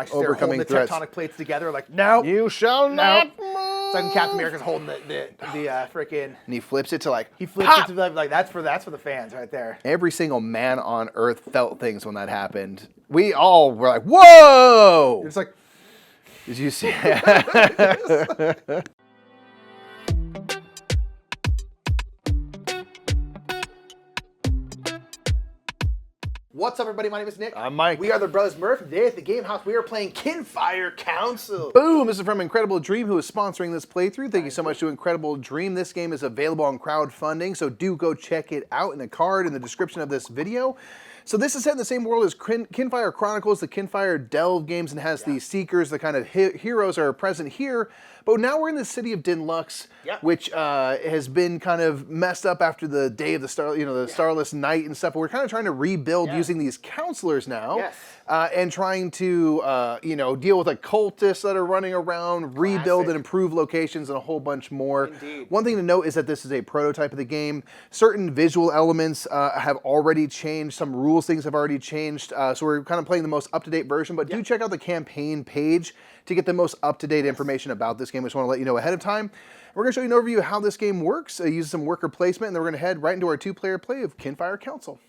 Like they're holding the tectonic plates together, like, no, you shall not move. It's like when Captain America's holding the freaking. And he flips it to like. He flips it to like that's for the fans right there. Every single man on Earth felt things when that happened. We all were like, whoa! It's like. Did you see? What's up, everybody? My name is Nick. I'm Mike. We are the Brothers Murph. Today at the Game House, we are playing Kinfire Council. Boom! This is from Incredible Dream, who is sponsoring this playthrough. Thank you so much to Incredible Dream. This game is available on crowdfunding, so do go check it out in the card in the description of this video. So this is set in the same world as Kinfire Chronicles, the Kinfire Delve games, and has the Seekers, the kind of heroes are present here. But now we're in the city of Dinlux, which has been kind of messed up after the day of the Starless Night and stuff. But we're kind of trying to rebuild using these councilors now, and trying to deal with the cultists that are running around, rebuild and improve locations, and a whole bunch more. Indeed. One thing to note is that this is a prototype of the game. Certain visual elements have already changed. Some rules things have already changed. So we're kind of playing the most up-to-date version. But do check out the campaign page to get the most up-to-date information about this game. I just want to let you know ahead of time. We're going to show you an overview of how this game works, use some worker placement, and then we're going to head right into our two-player play of Kinfire Council.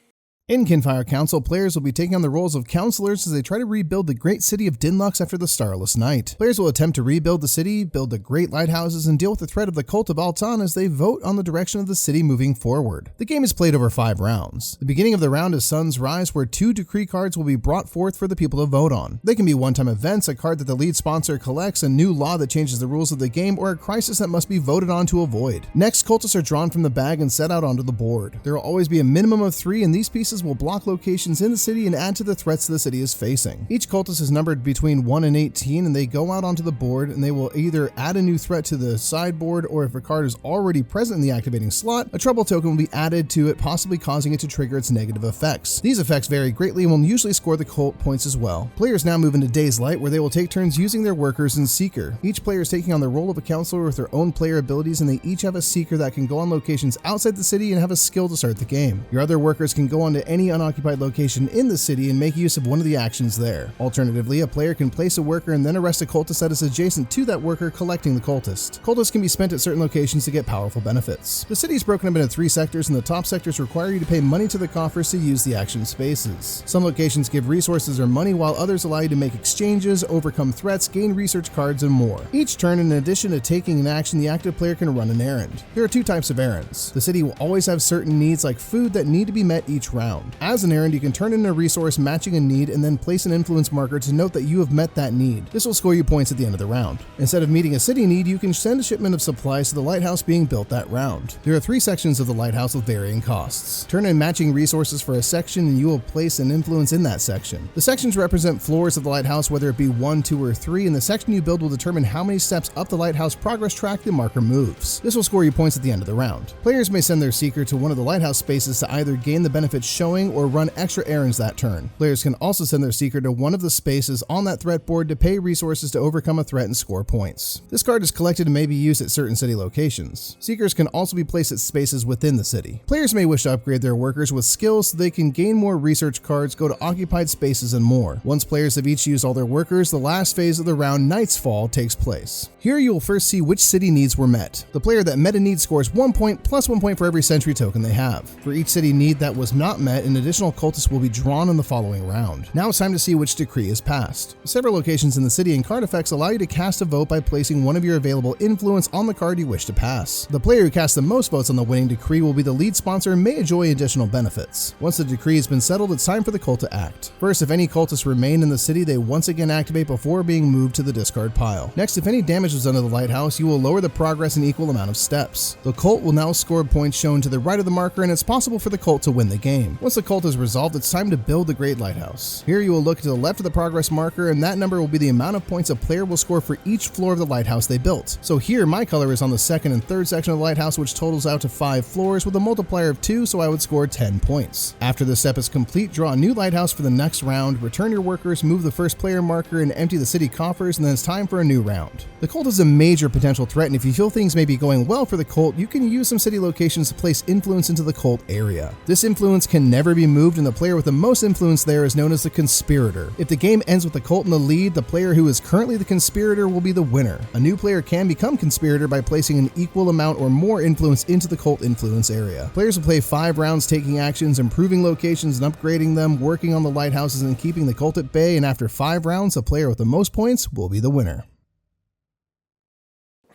In Kinfire Council, players will be taking on the roles of councilors as they try to rebuild the great city of Dinlux after the Starless Night. Players will attempt to rebuild the city, build the great lighthouses, and deal with the threat of the Cult of Altan as they vote on the direction of the city moving forward. The game is played over 5 rounds. The beginning of the round is Sun's Rise, where 2 decree cards will be brought forth for the people to vote on. They can be one-time events, a card that the lead sponsor collects, a new law that changes the rules of the game, or a crisis that must be voted on to avoid. Next, cultists are drawn from the bag and set out onto the board. There will always be a minimum of 3, and these pieces will block locations in the city and add to the threats the city is facing. Each cultist is numbered between 1 and 18, and they go out onto the board, and they will either add a new threat to the sideboard, or if a card is already present in the activating slot, a trouble token will be added to it, possibly causing it to trigger its negative effects. These effects vary greatly and will usually score the cult points as well. Players now move into Day's Light, where they will take turns using their workers and Seeker. Each player is taking on the role of a councilor with their own player abilities, and they each have a Seeker that can go on locations outside the city and have a skill to start the game. Your other workers can go onto any unoccupied location in the city and make use of one of the actions there. Alternatively, a player can place a worker and then arrest a cultist that is adjacent to that worker, collecting the cultist. Cultists can be spent at certain locations to get powerful benefits. The city is broken up into 3 sectors, and the top sectors require you to pay money to the coffers to use the action spaces. Some locations give resources or money, while others allow you to make exchanges, overcome threats, gain research cards, and more. Each turn, in addition to taking an action, the active player can run an errand. There are 2 types of errands. The city will always have certain needs like food that need to be met each round. As an errand, you can turn in a resource matching a need and then place an influence marker to note that you have met that need. This will score you points at the end of the round. Instead of meeting a city need, you can send a shipment of supplies to the lighthouse being built that round. There are 3 sections of the lighthouse with varying costs. Turn in matching resources for a section and you will place an influence in that section. The sections represent floors of the lighthouse, whether it be 1, 2, or 3, and the section you build will determine how many steps up the lighthouse progress track the marker moves. This will score you points at the end of the round. Players may send their Seeker to one of the lighthouse spaces to either gain the benefits showing or run extra errands that turn. Players can also send their Seeker to one of the spaces on that threat board to pay resources to overcome a threat and score points. This card is collected and may be used at certain city locations. Seekers can also be placed at spaces within the city. Players may wish to upgrade their workers with skills so they can gain more research cards, go to occupied spaces, and more. Once players have each used all their workers, the last phase of the round, Night's Fall, takes place. Here you will first see which city needs were met. The player that met a need scores 1 point plus 1 point for every sentry token they have. For each city need that was not met, an additional cultist will be drawn in the following round. Now it's time to see which decree is passed. Several locations in the city and card effects allow you to cast a vote by placing one of your available influence on the card you wish to pass. The player who casts the most votes on the winning decree will be the lead sponsor and may enjoy additional benefits. Once the decree has been settled, it's time for the cult to act. First, if any cultists remain in the city, they once again activate before being moved to the discard pile. Next, if any damage was done to the lighthouse, you will lower the progress an equal amount of steps. The cult will now score points shown to the right of the marker, and it's possible for the cult to win the game. Once the cult is resolved, it's time to build the great lighthouse. Here you will look to the left of the progress marker, and that number will be the amount of points a player will score for each floor of the lighthouse they built. So here my color is on the 2nd and 3rd section of the lighthouse, which totals out to 5 floors with a multiplier of 2, so I would score 10 points. After this step is complete, draw a new lighthouse for the next round, return your workers, move the first player marker, and empty the city coffers, and then it's time for a new round. The cult is a major potential threat, and if you feel things may be going well for the cult, you can use some city locations to place influence into the cult area. This influence can never be moved, and the player with the most influence there is known as the conspirator. If the game ends with the cult in the lead, the player who is currently the conspirator will be the winner. A new player can become conspirator by placing an equal amount or more influence into the cult influence area. Players will play 5 rounds taking actions, improving locations and upgrading them, working on the lighthouses and keeping the cult at bay, and after 5 rounds, the player with the most points will be the winner.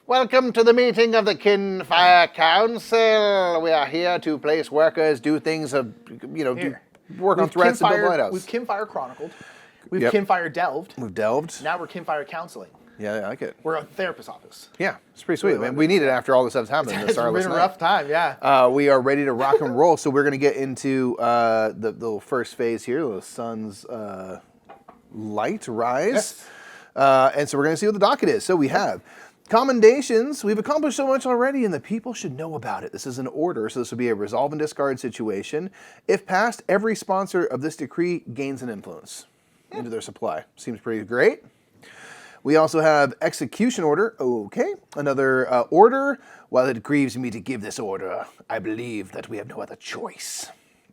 Welcome to the meeting of the Kinfire Council. We are here to place workers, do things of, work on threats and build lighthouse. We've Kinfire Chronicled. We've Yep. Kinfire Delved. We've delved. Now we're Kinfire Counseling. Yeah, I like it. We're a therapist office. Yeah, it's pretty sweet, man. We need it after all this stuff's happened. It's been a rough time, yeah. We are ready to rock and roll, so we're going to get into the little first phase here, the sun's light rise. Yes. And so we're going to see what the docket is. So we have commendations. We've accomplished so much already, and the people should know about it. This is an order, so this will be a resolve and discard situation. If passed, every sponsor of this decree gains an influence into their supply. Seems pretty great. We also have execution order. Okay. Another order. While it grieves me to give this order, I believe that we have no other choice.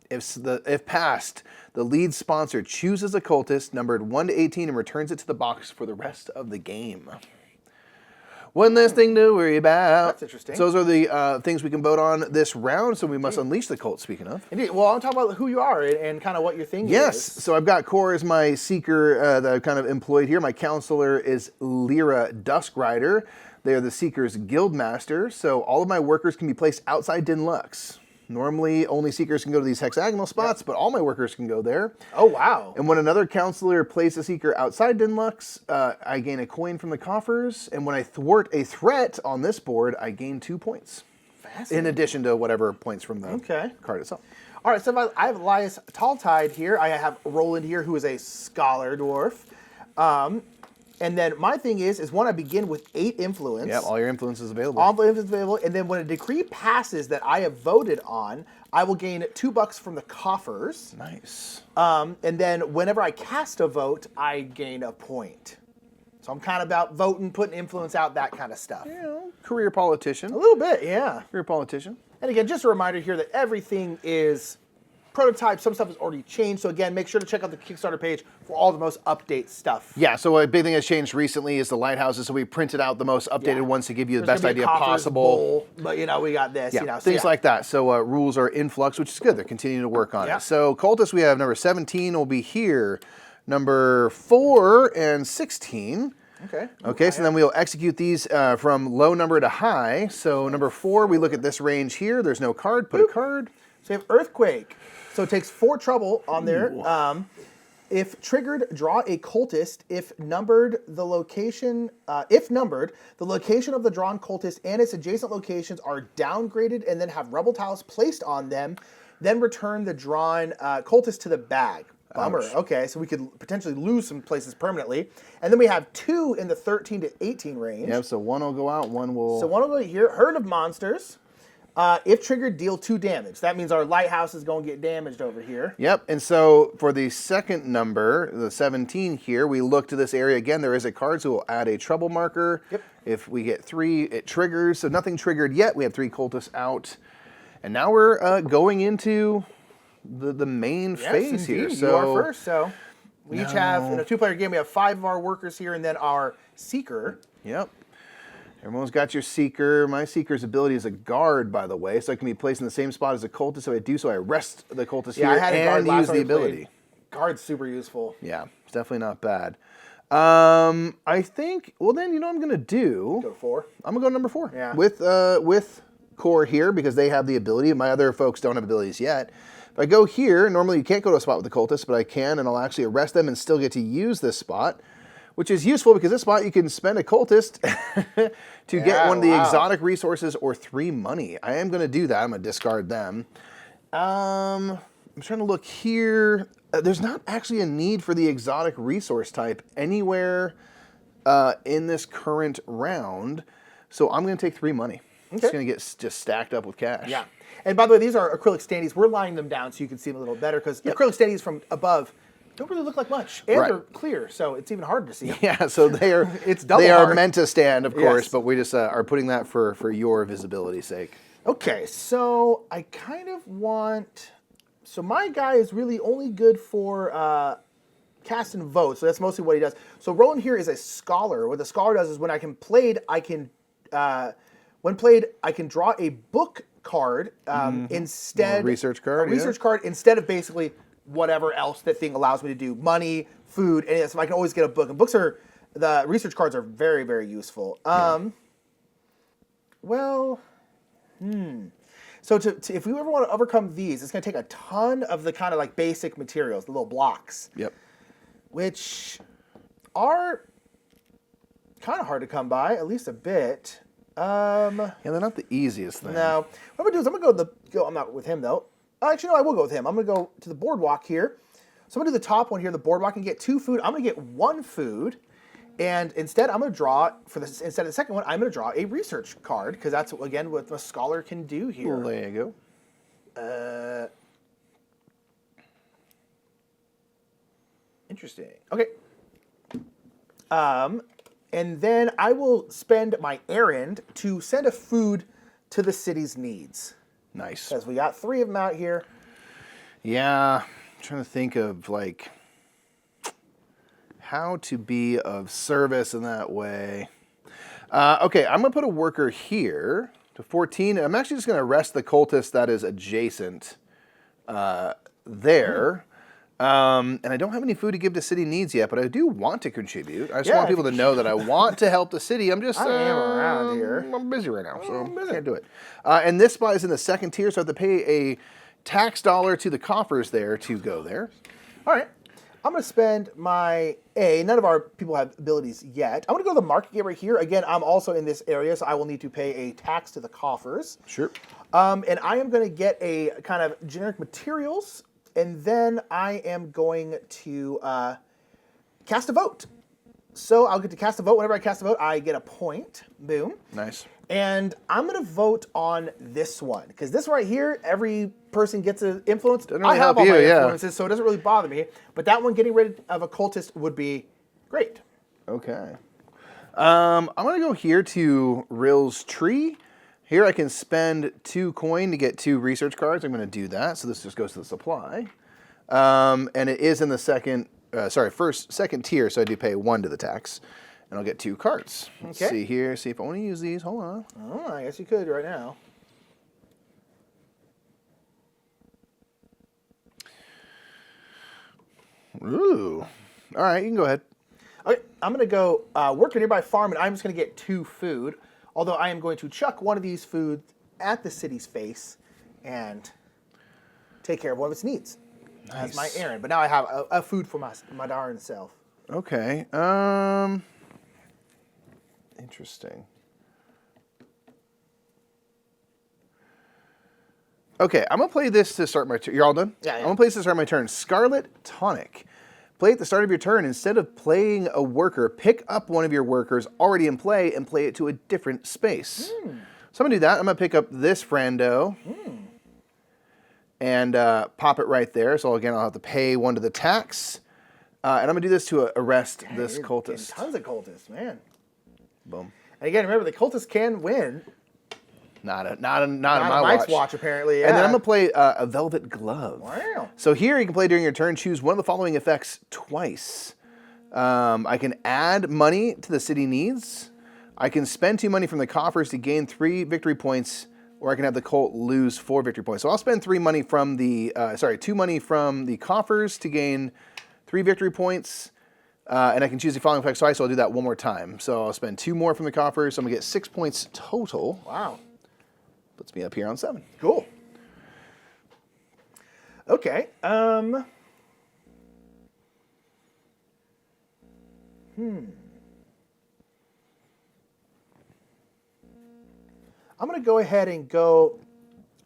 If passed, the lead sponsor chooses a cultist numbered 1 to 18 and returns it to the box for the rest of the game. One less thing to worry about. That's interesting. So those are the things we can vote on this round, so we must unleash the cult, speaking of. Indeed. Well, I'm talking about who you are and kind of what your thing is. Yes, so I've got Core as my seeker that I've kind of employed here. My counselor is Lyra Duskrider. They are the Seeker's Guildmaster, so all of my workers can be placed outside Din Lux. Normally, only Seekers can go to these hexagonal spots, but all my workers can go there. Oh, wow. And when another counselor places a Seeker outside Din Lux, I gain a coin from the coffers. And when I thwart a threat on this board, I gain 2 points. Fascinating. In addition to whatever points from the card itself. All right, so I have Elias Talltide here. I have Roland here, who is a scholar dwarf. And then my thing is one, I begin with 8 influence. Yeah, all your influences available. All the influence available. And then when a decree passes that I have voted on, I will gain $2 from the coffers. Nice. And then whenever I cast a vote, I gain a point. So I'm kind of about voting, putting influence out, that kind of stuff. Career politician. A little bit, yeah. Career politician. And again, just a reminder here that everything is prototype. Some stuff has already changed. So again, make sure to check out the Kickstarter page for all the most update stuff. Yeah, so a big thing that's changed recently is the lighthouses. So we printed out the most updated ones to give you the There's best gonna be a idea coffers possible. bowl, but we got this. Yeah, So things like that. So rules are in flux, which is good. They're continuing to work on it. So cultists, we have number 17 will be here. Number 4 and 16. Okay, so then we'll execute these from low number to high. So number 4, we look at this range here. There's no card. Put a card. So you have Earthquake. So it takes 4 trouble on there. If triggered, draw a cultist. If numbered, the location of the drawn cultist and its adjacent locations are downgraded and then have rubble tiles placed on them, then return the drawn cultist to the bag. Bummer. Ouch. Okay, so we could potentially lose some places permanently. And then we have 2 in the 13 to 18 range. Yep, so 1 will go out, 1 will... So 1 will go here. Herd of Monsters. If triggered, deal 2 damage. That means our lighthouse is going to get damaged over here. Yep, and so for the second number, the 17 here, we look to this area. Again, there is a card, so we'll add a trouble marker. Yep. If we get 3, it triggers. So nothing triggered yet. We have 3 cultists out. And now we're going into the main phase here. Indeed. So You are first, so we each have, in a 2-player game, we have 5 of our workers here and then our Seeker. Yep. Everyone's got your Seeker. My Seeker's ability is a guard, by the way, so I can be placed in the same spot as a cultist. So I do so, I rest the cultist here I had a guard and last use time the we played. ability. Guard's super useful. Yeah, it's definitely not bad. I think, well then, you know what I'm going to do? Go to 4. I'm going to go number 4. Yeah. With Core here, because they have the ability. My other folks don't have abilities yet. If I go here, normally you can't go to a spot with the cultist, but I can, and I'll actually arrest them and still get to use this spot, which is useful because this spot you can spend a cultist to get one of the exotic resources or 3 money. I am going to do that. I'm going to discard them. I'm trying to look here. There's not actually a need for the exotic resource type anywhere in this current round, so I'm going to take 3 money. Okay. It's going to get just stacked up with cash. Yeah. And by the way, these are acrylic standees. We're lining them down so you can see them a little better because acrylic standees from above don't really look like much. And they're clear, so it's even harder to see them. Yeah, so they are they are meant to stand, of course, but we just are putting that for your visibility's sake. Okay, so I kind of want So my guy is really only good for cast and vote. So that's mostly what he does. So Roland here is a scholar. What the scholar does is when I can played, I can when played, I can draw a book card instead A research card, a research card instead of basically whatever else that thing allows me to do. Money, food, and so I can always get a book. And the research cards are very, very useful. Well, So if we ever want to overcome these, it's going to take a ton of the kind of like basic materials, the little blocks. Yep. Which are kind of hard to come by, at least a bit. Yeah, they're not the easiest thing. No. What I'm going to do is I'm going to go I'm not with him, though. Actually, no, I will go with him. I'm going to go to the boardwalk here. So I'm going to do the top one here, the boardwalk, and get 2 food. I'm going to get 1 food. And instead, I'm going to draw, instead of the second one, I'm going to draw a research card, because that's, again, what a scholar can do here. Well, there you go. Interesting. Okay. And then I will spend my errand to send a food to the city's needs. Nice. Because we got 3 of them out here. Yeah. I'm trying to think of, like, how to be of service in that way. Okay, I'm going to put a worker here to 14. I'm actually just going to arrest the cultist that is adjacent there. And I don't have any food to give to city needs yet, but I do want to contribute. I just want people to know that I want to help the city. I'm just I am around here. I'm busy right now, so I can't do it. And this spot is in the 2nd tier, so I have to pay a tax dollar to the coffers there to go there. All right. I'm going to spend my none of our people have abilities yet. I'm going to go to the market gate right here. Again, I'm also in this area, so I will need to pay a tax to the coffers. Sure. And I am going to get a kind of generic materials, and then I am going to cast a vote. So I'll get to cast a vote. Whenever I cast a vote, I get a point. Boom. Nice. And I'm going to vote on this one. Because this right here, every person gets an influence. Doesn't really I have help all you, my yeah. influences, so it doesn't really bother me. But that one, getting rid of a cultist, would be great. Okay. I'm going to go here to Rill's Tree. Here I can spend 2 coin to get 2 research cards. I'm going to do that. So this just goes to the supply. And it is in the second tier, so I do pay 1 to the tax. And I'll get 2 cards. Let's see here, see if I want to use these. Hold on. Oh, I guess you could right now. Ooh. All right, you can go ahead. Okay, I'm going to go work at a nearby farm, and I'm just going to get 2 food. Although I am going to chuck one of these food at the city's face and take care of one of its needs. That's my errand. But now I have a food for my darn self. Okay. Interesting. Okay, I'm going to play this to start my turn. You're all done? Yeah. I'm going to play this to start my turn. Scarlet Tonic. Play at the start of your turn. Instead of playing a worker, pick up one of your workers already in play and play it to a different space. So I'm going to do that. I'm going to pick up this friendo and pop it right there. So again, I'll have to pay 1 to the tax. And I'm going to do this to arrest this cultist. Tons of cultists, man. Boom. And again, remember, the cultists can win. Not on my Mike's watch, apparently. Yeah. And then I'm going to play a Velvet Glove. Wow. So here you can play during your turn, choose one of the following effects twice. I can add money to the city needs. I can spend 2 money from the coffers to gain 3 victory points, or I can have the cult lose 4 victory points. So I'll spend 2 money from the coffers to gain 3 victory points. And I can choose the following effects twice, so I'll do that 1 more time. So I'll spend 2 more from the coffers, so I'm going to get 6 points total. Wow. Puts me up here on 7. Cool. Okay. I'm going to go ahead and go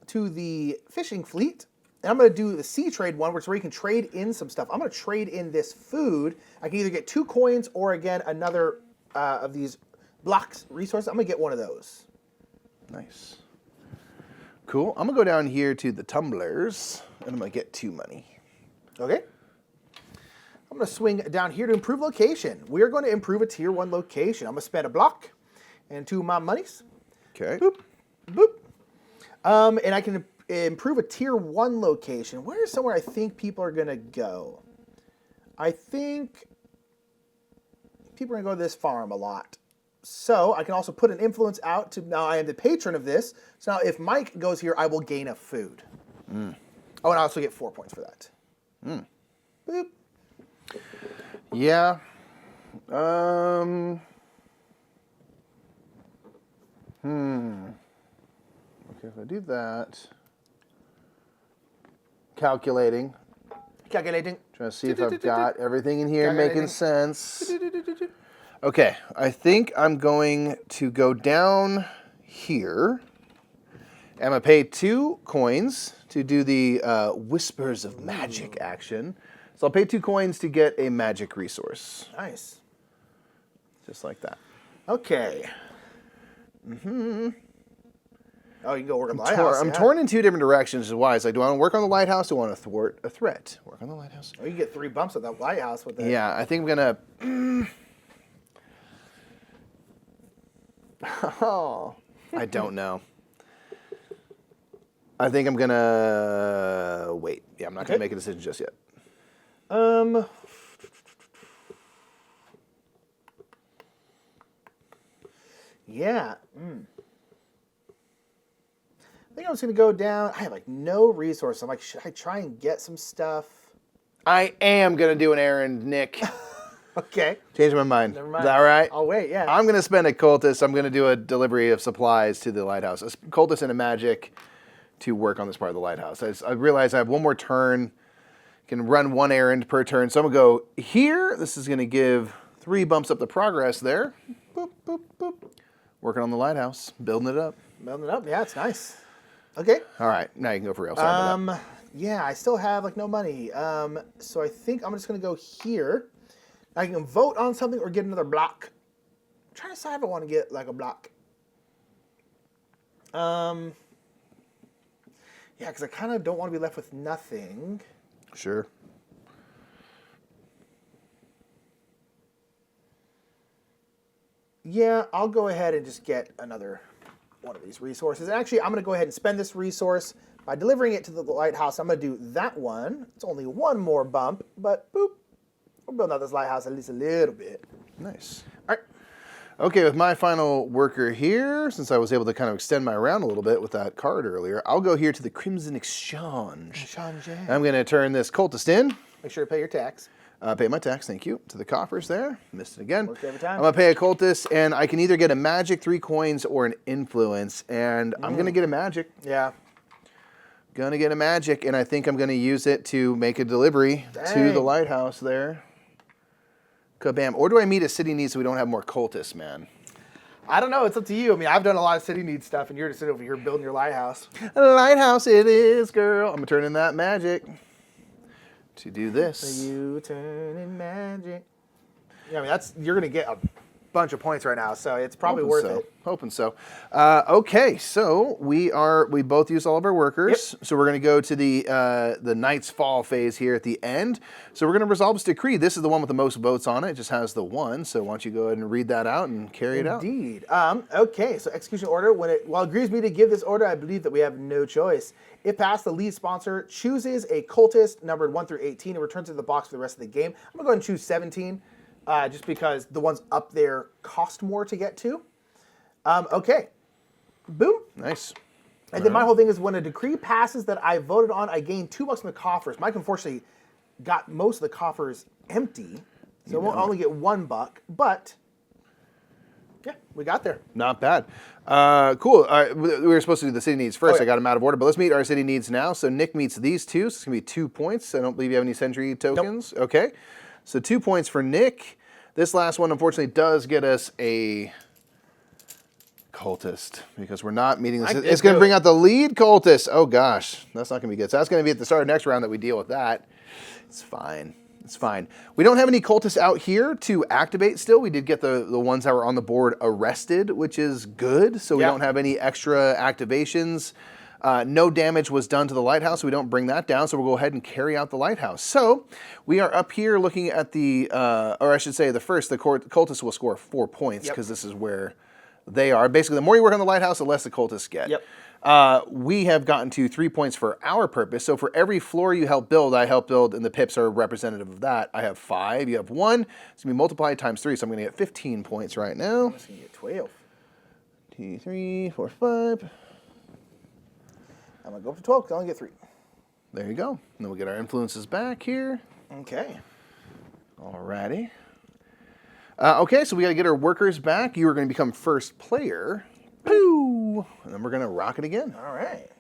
to the fishing fleet. And I'm going to do the sea trade one, where you can trade in some stuff. I'm going to trade in this food. I can either get 2 coins or, again, another of these blocks resources. I'm going to get one of those. Nice. Cool. I'm going to go down here to the tumblers, and I'm going to get 2 money. Okay. I'm going to swing down here to improve location. We're going to improve a tier 1 location. I'm going to spend a block and 2 of my monies. Okay. Boop. Boop. And I can improve a tier 1 location. Where is somewhere I think people are going to go? I think people are going to go to this farm a lot. So I can also put an influence out to, now I am the patron of this. So now if Mike goes here, I will gain a food. Oh, and I also get 4 points for that. Boop. Yeah. Okay, if I do that. Calculating. Calculating. Trying to see if I've got everything in here making sense. Okay, I think I'm going to go down here. I'm going to pay 2 coins to do the Whispers of Magic action. So I'll pay 2 coins to get a magic resource. Nice. Just like that. Okay. Oh, you can go work on the lighthouse. I'm torn in 2 different directions. Is why it's like, do I want to work on the lighthouse? Or do I want to thwart a threat? Work on the lighthouse. Oh, you get 3 bumps at that lighthouse with that. Yeah, I think I'm gonna. Oh, I don't know. I think I'm gonna wait. Yeah, I'm not gonna make a decision just yet. Yeah. I think I'm just gonna go down. I have like no resources. I'm like, should I try and get some stuff? I am gonna do an errand, Nick. Okay. Change my mind. Never mind. Is that all right? I'll wait. Yeah. I'm gonna spend a cultist. I'm gonna do a delivery of supplies to the lighthouse. A cultist and a magic to work on this part of the lighthouse. I realize I have 1 more turn. Can run 1 errand per turn. So I'm gonna go here. This is gonna give 3 bumps up the progress there. Boop, boop, boop. Working on the lighthouse, building it up. Building it up. Yeah, it's nice. Okay. All right, now you can go for real. Sorry about that. Yeah, I still have like no money. So I think I'm just gonna go here. I can vote on something or get another block. I'm trying to decide if I want to get like a block. Yeah, because I kind of don't want to be left with nothing. Sure. Yeah, I'll go ahead and just get another one of these resources. And actually, I'm going to go ahead and spend this resource by delivering it to the lighthouse. I'm going to do that one. It's only 1 more bump, but boop. We're building out this lighthouse at least a little bit. Nice. All right. Okay, with my final worker here, since I was able to kind of extend my round a little bit with that card earlier, I'll go here to the Crimson Exchange. I'm going to turn this cultist in. Make sure to pay your tax. Pay my tax, thank you. To the coffers there. Missed it again. Works every time. I'm going to pay a cultist, and I can either get a magic, 3 coins, or an influence. And I'm going to get a magic. Yeah. Going to get a magic, and I think I'm going to use it to make a delivery to the lighthouse there. Kabam. Or do I meet a city need so we don't have more cultists, man? I don't know. It's up to you. I mean, I've done a lot of city need stuff, and you're just sitting over here building your lighthouse. A lighthouse it is, girl. I'm going to turn in that magic to do this. You turn in magic. Yeah, I mean, you're going to get a bunch of points right now, so it's probably worth it. Hoping so. Okay, so we both used all of our workers. Yep. So we're going to go to the Night's Fall phase here at the end. So we're going to resolve this decree. This is the one with the most votes on it. It just has the 1. So why don't you go ahead and read that out and carry it out? Indeed. Okay, so execution order. While it agrees me to give this order, I believe that we have no choice. If passed, the lead sponsor chooses a cultist numbered 1 through 18 and returns to the box for the rest of the game. I'm going to go ahead and choose 17. Just because the ones up there cost more to get to. Okay. Boom. Nice. And then my whole thing is when a decree passes that I voted on, I gain $2 from the coffers. Mike unfortunately got most of the coffers empty, so I won't only get $1, but yeah, we got there. Not bad. Cool. All right, we were supposed to do the city needs first. I got them out of order, but let's meet our city needs now. So Nick meets these 2, so it's going to be 2 points. I don't believe you have any sentry tokens. Nope. Okay. So 2 points for Nick. This last one, unfortunately, does get us a cultist because we're not meeting this. It's going to bring out the lead cultist. Oh, gosh. That's not going to be good. So that's going to be at the start of next round that we deal with that. It's fine. It's fine. We don't have any cultists out here to activate still. We did get the ones that were on the board arrested, which is good. So we don't have any extra activations. No damage was done to the lighthouse, so we don't bring that down, so we'll go ahead and carry out the lighthouse. So we are up here looking at the, or I should say the cultists will score 4 points because this is where they are. Basically, the more you work on the lighthouse, the less the cultists get. Yep. we have gotten to 3 points for our purpose. So for every floor you help build, I help build, and the pips are representative of that. I have 5, you have 1. It's going to be multiplied times 3, so I'm going to get 15 points right now. I'm just going to get 12. 2, 3, 4, 5. I'm going to go up to 12 because I only get 3. There you go. And then we'll get our influences back here. Okay. Alrighty. Okay, so we got to get our workers back. You are going to become first player. Pooh! And then we're going to rock it again. All right.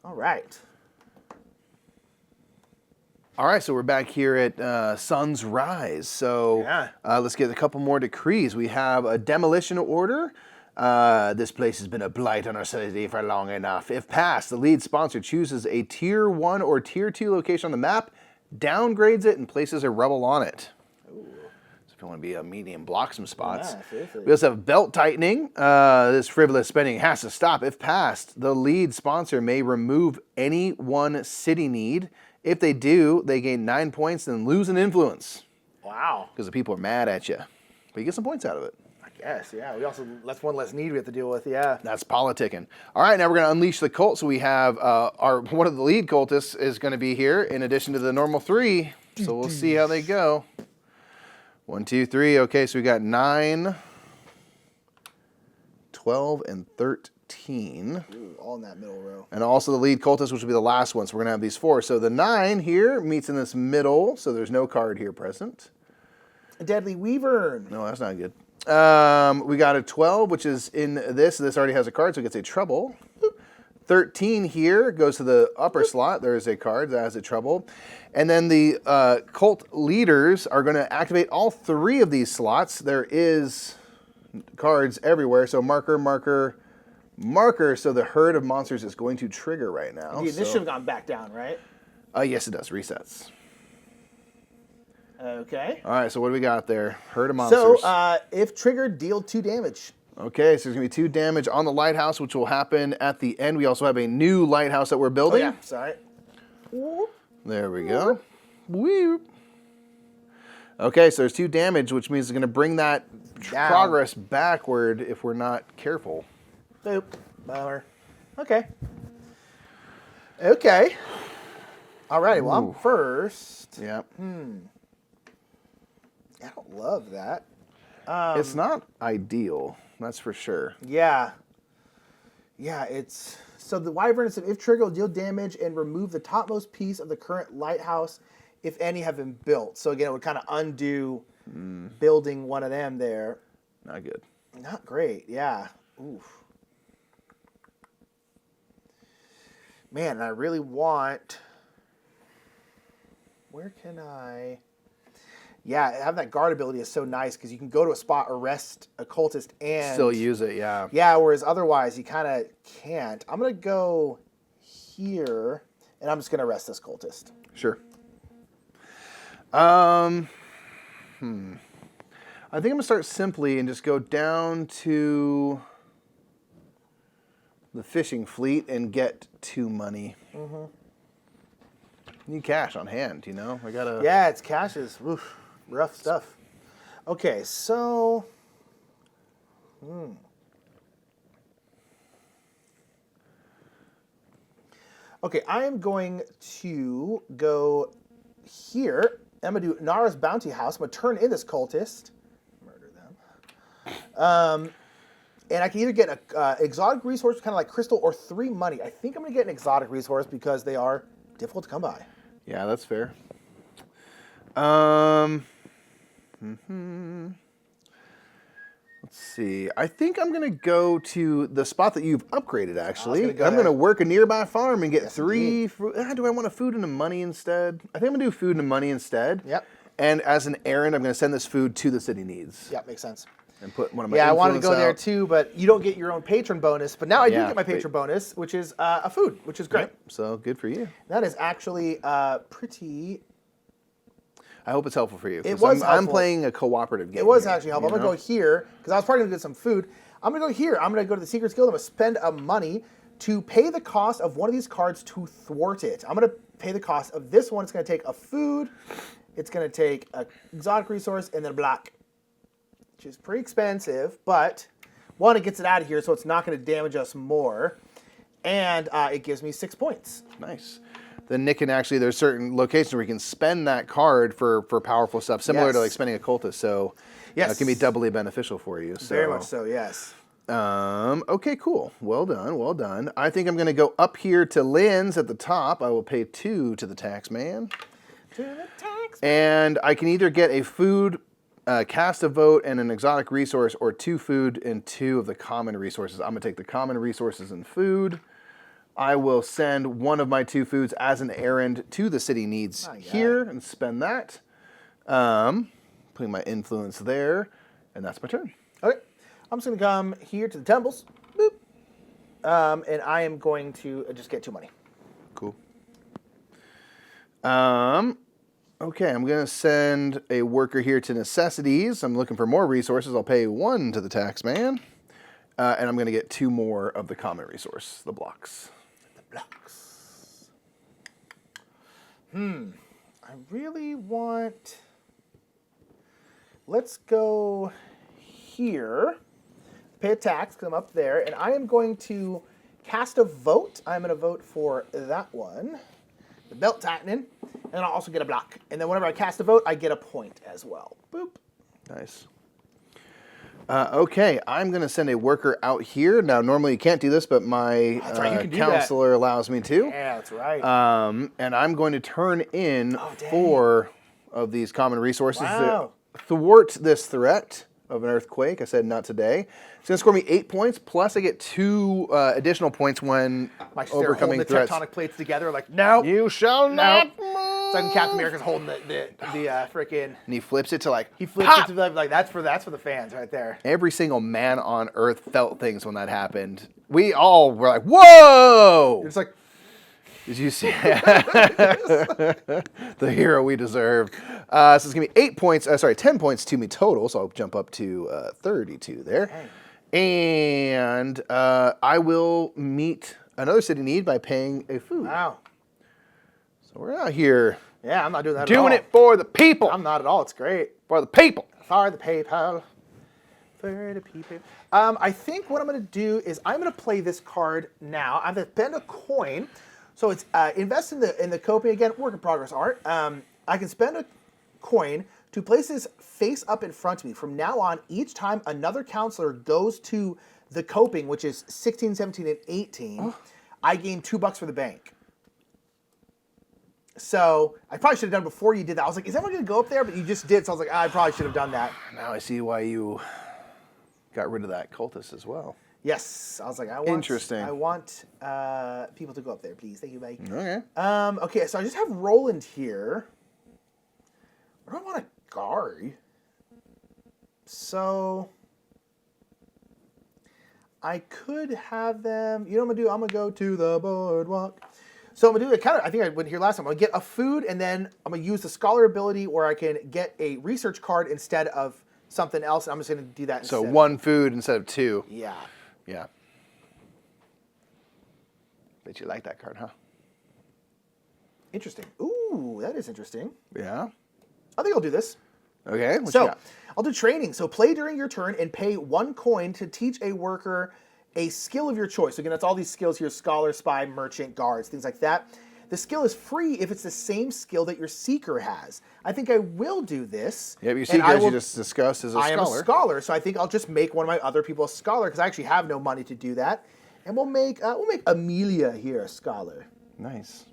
All right. All right, so we're back here at Sun's Rise. So Yeah. Let's get a couple more decrees. We have a demolition order. This place has been a blight on our city for long enough. If passed, the lead sponsor chooses a Tier 1 or Tier 2 location on the map, downgrades it, and places a rebel on it. Ooh. So if you want to be a medium, block some spots. Yeah, seriously. We also have belt tightening. This frivolous spending has to stop. If passed, the lead sponsor may remove any one city need. If they do, they gain 9 points and lose an influence Wow. because the people are mad at you. But you get some points out of it. I guess, yeah. We also, that's one less need we have to deal with, yeah. That's politicking. All right, now we're going to unleash the cult. So we have one of the lead cultists is going to be here in addition to the normal 3. So we'll see how they go. 1, 2, 3. Okay, so we got 9, 12, and 13. Ooh, all in that middle row. And also the lead cultist, which will be the last one. So we're going to have these 4. So the 9 here meets in this middle. So there's no card here present. A Deadly Weaver. No, that's not good. We got a 12, which is in this. This already has a card, so it gets a trouble. 13 here goes to the upper slot. There is a card that has a trouble. And then the cult leaders are going to activate all 3 of these slots. There is cards everywhere. So marker, marker, marker. So the herd of monsters is going to trigger right now. Dude, this should have gone back down, right? Yes, it does. Resets. Okay. All right, so what do we got there? Herd of monsters. So, if triggered, deal 2 damage. Okay, so there's going to be 2 damage on the lighthouse, which will happen at the end. We also have a new lighthouse that we're Oh, building. yeah. Sorry. There we go. Woo. Okay, so there's 2 damage, which means it's going to bring that Down. progress backward if we're not careful. Boop. Bummer. Okay. Okay. All right. Well, I'm first. Yeah. I don't love that. It's not ideal, that's for sure. Yeah. Yeah, it's... So the Wyvern is if triggered, deal damage and remove the topmost piece of the current lighthouse if any have been built. So again, it would kind of undo building one of them there. Not good. Not great, yeah. Oof. Man, I really want... Where can I... Yeah, having that guard ability is so nice because you can go to a spot, arrest a cultist, and... Still use it, yeah. Yeah, whereas otherwise you kind of can't. I'm going to go here, and I'm just going to arrest this cultist. Sure. I think I'm going to start simply and just go down to the fishing fleet and get 2 money. Need cash on hand, you know? I gotta... Yeah, it's caches. Oof, rough stuff. Okay, so... Okay, I am going to go here. I'm going to do Nara's Bounty House. I'm going to turn in this cultist. Murder them. And I can either get an exotic resource, kind of like crystal, or 3 money. I think I'm going to get an exotic resource because they are difficult to come by. Yeah, that's fair. Let's see. I think I'm going to go to the spot that you've upgraded, actually. gonna go I'm going to there. work a nearby farm and get Yes, 3... do I want a food and a money instead? I think I'm going to do food and money instead. Yep. And as an errand, I'm going to send this food to the city needs. Yeah, makes sense. And put one of my Yeah, I wanted to go influence there out. too, but you don't get your own patron bonus. But now I do Yeah, get my patron bonus, which is a food, which is great. Yep, so good for you. That is actually pretty... I hope it's helpful for you. 'cause It was I'm helpful. playing a cooperative game. It was here, actually helpful. you I'm going to know? go here, because I was probably going to get some food. I'm going to go here. I'm going to go to the Secrets Guild. I'm going to spend a money To pay the cost of one of these cards to thwart it, I'm going to pay the cost of this one. It's going to take a food, it's going to take an exotic resource, and then a black, which is pretty expensive, but one, it gets it out of here, so it's not going to damage us more, and it gives me 6 points. Nice. Then Nick can actually, there's certain locations where you can spend that card for powerful stuff, similar to like spending a cultist, so it can be doubly beneficial for you. So. Very much so, yes. Okay, cool. Well done, well done. I think I'm going to go up here to Lynn's at the top. I will pay 2 to the tax man. And I can either get a food, cast a vote, and an exotic resource, or 2 food and 2 of the common resources. I'm going to take the common resources and food. I will send one of my 2 foods as an errand to the city needs here and spend that. Putting my influence there, and that's my turn. Okay. I'm just going to come here to the temples, boop, and I am going to just get 2 money. Cool. Okay, I'm going to send a worker here to necessities. I'm looking for more resources. I'll pay 1 to the tax man, and I'm going to get 2 more of the common resource, the blocks. The blocks. I really want... Let's go here. Pay a tax because I'm up there, and I am going to cast a vote. I'm going to vote for that one, the belt tightening, and I'll also get a block. And then whenever I cast a vote, I get a point as well. Boop. Nice. Okay, I'm going to send a worker out here. Now, normally you can't do this, but my counselor allows me to. Yeah, that's right. And I'm going to turn in 4 of these common resources Wow. to thwart this threat of an earthquake. I said not today. It's going to score me 8 points, plus I get 2 additional points when overcoming the threats. tectonic plates together, like, no. You shall not move. It's like when Captain America's holding the freaking... And he flips it to like, He flips pop! it to like, that's for the fans right there. Every single man on Earth felt things when that happened. We all were like, whoa! It's like... Did you see the hero we deserve? So it's going to be 10 points to me total, so I'll jump up to 32 there. Dang. And I will meet another city need by paying a food. Wow. So we're out here. Yeah, I'm not doing that at all. Doing it for the people. I'm not at all. It's great. For the people. For the PayPal. For the people. I think what I'm going to do is I'm going to play this card now. I'm going to spend a coin. So it's invest in the coping again, work in progress art. I can spend a coin to place this face up in front of me. From now on, each time another counselor goes to the coping, which is 16, 17, and 18, I gain $2 for the bank. So I probably should have done it before you did that. I was like, is everyone going to go up there? But you just did, so I was like, I probably should have done that. Now I see why you got rid of that cultist as well. Yes, I was like, I want people to go up there, please. Thank you, buddy. Okay. Okay, so I just have Roland here. Where do I want to guard? So I could have them. You know what I'm gonna do? I'm gonna go to the boardwalk. So I'm gonna do it kind of. I think I went here last time. I'm gonna get a food, and then I'm gonna use the scholar ability where I can get a research card instead of something else. And I'm just gonna do that. So 1 food instead of 2. Yeah. Yeah. Bet you like that card, huh? Interesting. Ooh, that is interesting. Yeah. I think I'll do this. Okay. What you So got? I'll do training. So play during your turn and pay 1 coin to teach a worker a skill of your choice. Again, that's all these skills here: scholar, spy, merchant, guards, things like that. The skill is free if it's the same skill that your seeker has. I think I will do this. Yeah, but your seeker, as you just discussed, is a scholar. I am a scholar, so I think I'll just make one of my other people a scholar because I actually have no money to do that. And we'll make Amelia here a scholar. Nice.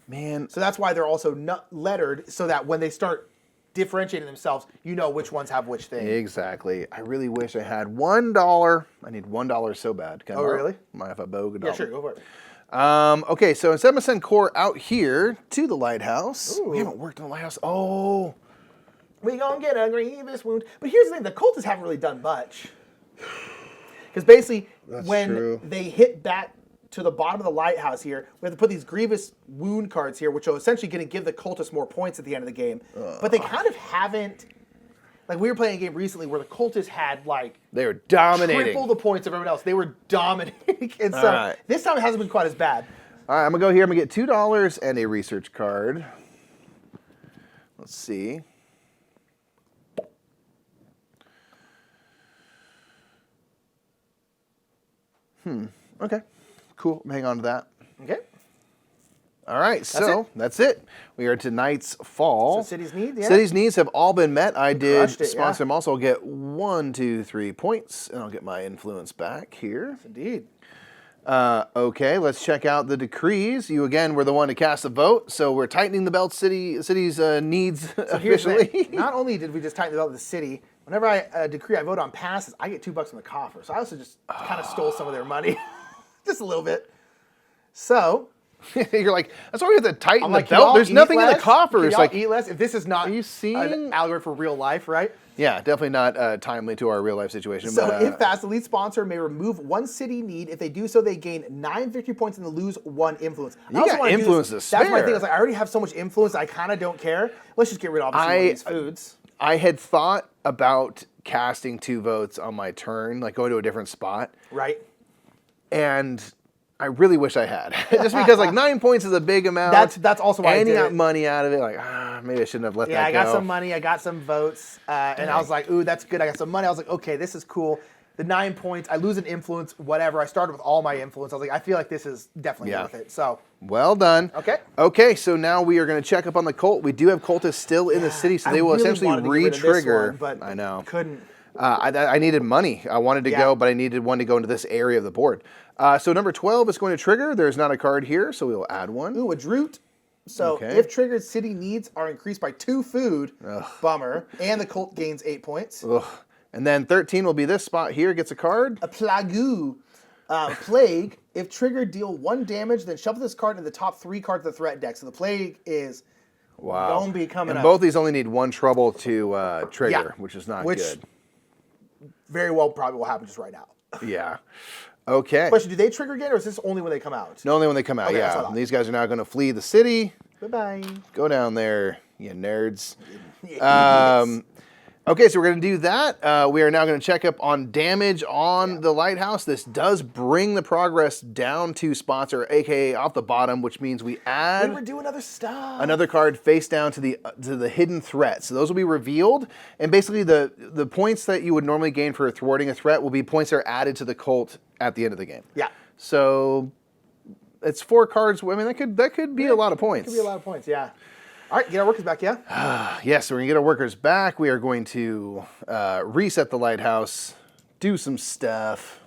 Man. So that's why they're also not lettered, so that when they start differentiating themselves, you know which ones have which thing. Exactly. I really wish I had $1. I need $1 so bad. Can I borrow? Really? Mind if I bogue $1? Yeah, sure, go for it. Okay, so instead of sending Core out here to the lighthouse, Ooh. we haven't worked on the lighthouse. Oh, We gonna get a grievous wound. But here's the thing, the cultists haven't really done much. Because basically, when true. they hit back to the bottom of the lighthouse here, we have to put these grievous wound cards here, which are essentially going to give the cultists more points at the end of the game. But they kind of haven't Like we were playing a game recently where the cultists had like They were dominating. triple the points of everyone else. They were dominating, and so right. this time it hasn't been quite as bad. All right, I'm gonna go here. I'm gonna get $2 and a research card. Let's see. Okay. Cool. Hang on to that. Okay. All right, that's it. We are to Night's Fall. So cities need, yeah. Cities needs have all been met. I did crushed it, sponsor yeah. them also. I'll get 1, 2, 3 points, and I'll get my influence back here. Indeed. Okay, let's check out the decrees. You again were the one to cast a vote, so we're tightening the belt city's needs So here's the officially. thing. Not only did we just tighten the belt of the city, whenever I decree I vote on passes, I get $2 from the coffer. So I also just kind of stole some of their money, just a little bit. So You're like, that's why we have to tighten I'm the like, belt. There's eat nothing in the less? coffer. Can It's y'all like, eat less. If this is not you seeing- an algorithm for real life, right? yeah, definitely not timely to our real life situation. So but, if passed, the lead sponsor may remove 1 city need. If they do so, they gain 9 victory points and they lose 1 influence. I also got wanna do influence this. to That's my spare. thing. Is like, I already have so much influence. I kind of don't care. Let's just get rid of obviously one of these foods. I had thought about casting 2 votes on my turn, like going to a different spot, Right. and I really wish I had. Just because like 9 points is a big amount. That's also why I and did you got it. money out of it. Like, maybe I shouldn't have let Yeah, that I go. got some money. I got some votes, and I was like, "Ooh, that's good." I got some money. I was like, "Okay, this is cool." The 9 points. I lose an influence, whatever. I started with all my influence. I was like, "I feel like this is definitely worth it." So Well done. Okay. Okay, so now we are going to check up on the cult. We do have cultists still in the city, so I they will really essentially wanted to get rid of this re-trigger. one, but I know. couldn't. I needed money. I wanted to go, but I needed one to go into this area of the board. So number 12 is going to trigger. There's not a card here, so we will add one. Ooh, a Droot. So Okay. if triggered, city needs are increased by 2 food. Bummer. And the cult gains 8 points. Ugh. And then 13 will be this spot here, gets a card. A Plague. Plague. If triggered, deal 1 damage, then shuffle this card into the top 3 cards of the threat deck. So the Plague is gonna be coming And up. both these only need 1 trouble to trigger, which is not good. Very well probably will happen just right now. Yeah. Okay. Question, do they trigger again, or is this only when they come out? No, only when they come out, Okay, that's yeah. what I thought. These guys are now going to flee the city. Bye-bye. Go down there, you nerds. Okay, so we're going to do that. We are now going to check up on damage on the lighthouse. This does bring the progress down to sponsor, aka off the bottom, which means we add We were doing other stuff. another card face down to the hidden threat. So those will be revealed, and basically the points that you would normally gain for thwarting a threat will be points that are added to the cult at the end of the game. Yeah. So it's 4 cards. I mean, that could be a lot of points. Could be a lot of points, yeah. All right, get our workers back, yeah? Yes, we're going to get our workers back. We are going to reset the lighthouse, do some stuff,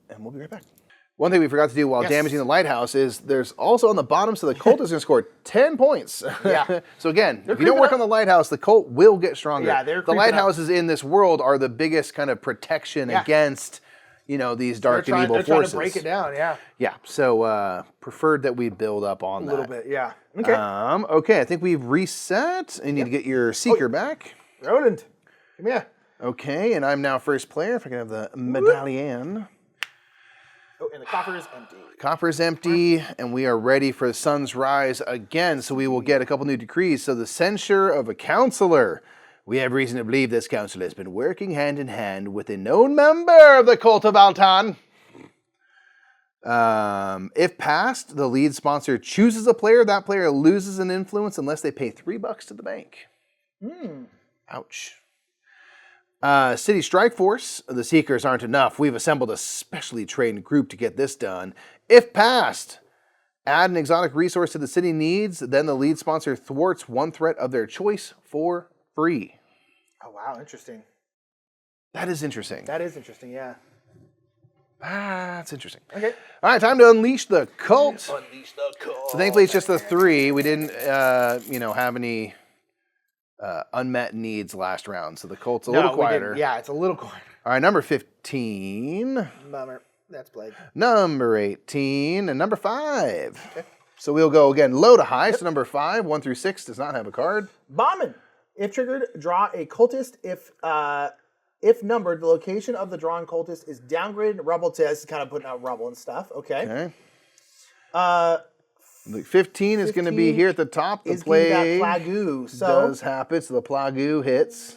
and we'll be right back. One thing we forgot to do while damaging the lighthouse is there's also on the bottom, so the cult is going to score 10 points. Yeah. So again, if you don't creeping work up. on the lighthouse, the cult will get stronger. Yeah, they're the creeping up. lighthouses in this world are the biggest kind of protection against, these dark and evil they're forces. trying to break it down, yeah. Yeah, so preferred that we build up on that. A little bit, yeah. Okay. Okay, I think we've reset. You need to get your Seeker back. Rodent, come here. Okay, and I'm now first player. If I can have the medallion. Oh, and the coffer is empty. Coffer is empty, and we are ready for the sun's rise again. So we will get a couple new decrees. So the censure of a councilor. We have reason to believe this council has been working hand in hand with a known member of the cult of Altan. If passed, the lead sponsor chooses a player. That player loses an influence unless they pay $3 to the bank. Ouch. City Strike Force. The Seekers aren't enough. We've assembled a specially trained group to get this done. If passed, add an exotic resource to the city needs. Then the lead sponsor thwarts 1 threat of their choice for free. Oh, wow, interesting. That is interesting. That is interesting, yeah. That's interesting. Okay. All right, time to unleash the cult. Unleash the cult. So thankfully it's just the 3. We didn't, have any unmet needs last round. So the cult's a little quieter. Yeah, it's a little quieter. All right, number 15. Bummer. That's Plague. Number 18 and number 5. Okay. So we'll go again low to high. So number 5, 1 through 6 does not have a card. Bombing. If triggered, draw a cultist. If numbered, the location of the drawn cultist is downgraded. Rubble to this is kind of putting out rubble and stuff. Okay. The 15 is going to be 15 here at the top. The is giving that plague Plague. So, does happen. So the plague hits.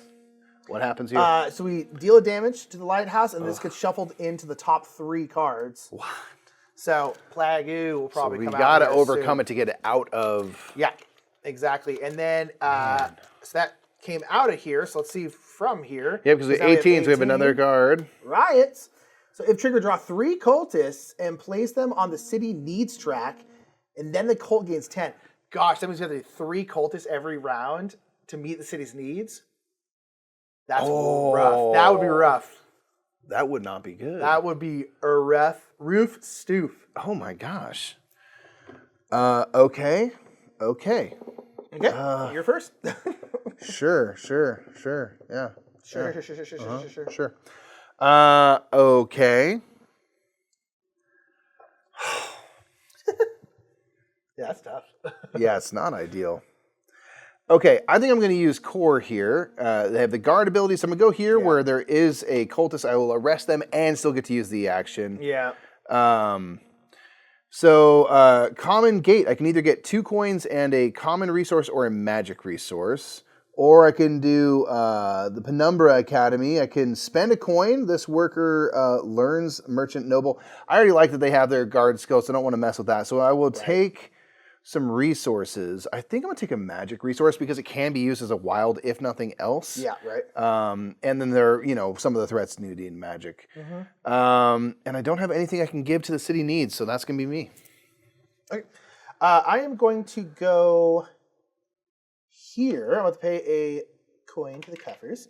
What happens here? so we deal a damage to the lighthouse, and this gets shuffled into the top 3 cards. What? So Plague will probably We come out. got to here overcome soon. it to get it out of. Yeah, exactly. And then, so that came out of here. So let's see from here. Yeah, because the now we have 18s, we have another 18. card. Riots. So if trigger, draw 3 cultists and place them on the city needs track, and then the cult gains 10. Gosh, that means we have to do 3 cultists every round to meet the city's needs. That's rough. That would be rough. That would not be good. That would be a rough roof stoof. Oh my gosh. Okay. Okay, you're first. Sure. Yeah. Sure. Okay. Yeah, that's tough. Yeah, it's not ideal. Okay, I think I'm going to use core here. They have the guard ability, so I'm going to go here where there is a cultist. I will arrest them and still get to use the action. Yeah. Common gate. I can either get 2 coins and a common resource or a magic resource. Or I can do the Penumbra Academy. I can spend a coin. This worker learns Merchant Noble. I already like that they have their guard skills, so I don't want to mess with that. So I will take some resources. I think I'm going to take a magic resource because it can be used as a wild, if nothing else. Yeah, right. And then there are, some of the threats nudity and magic. And I don't have anything I can give to the city needs, so that's going to be me. Okay. I am going to go here. I'm going to pay a coin to the Cuffers.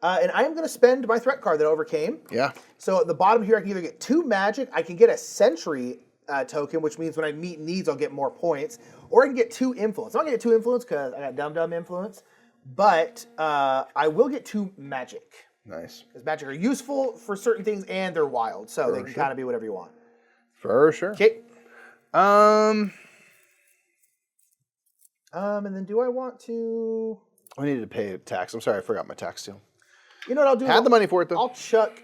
And I am going to spend my threat card that I overcame. Yeah. So at the bottom here, I can either get 2 magic, I can get a sentry token, which means when I meet needs, I'll get more points. Or I can get 2 influence. I'm not going to get 2 influence because I got dumb influence. But I will get 2 magic. Nice. Because magic are useful for certain things and they're wild. So they can kind of be whatever you want. For sure. Okay. And then do I want to... I needed to pay tax. I'm sorry, I forgot my tax too. You know what I'll do? Had the money for it though. I'll chuck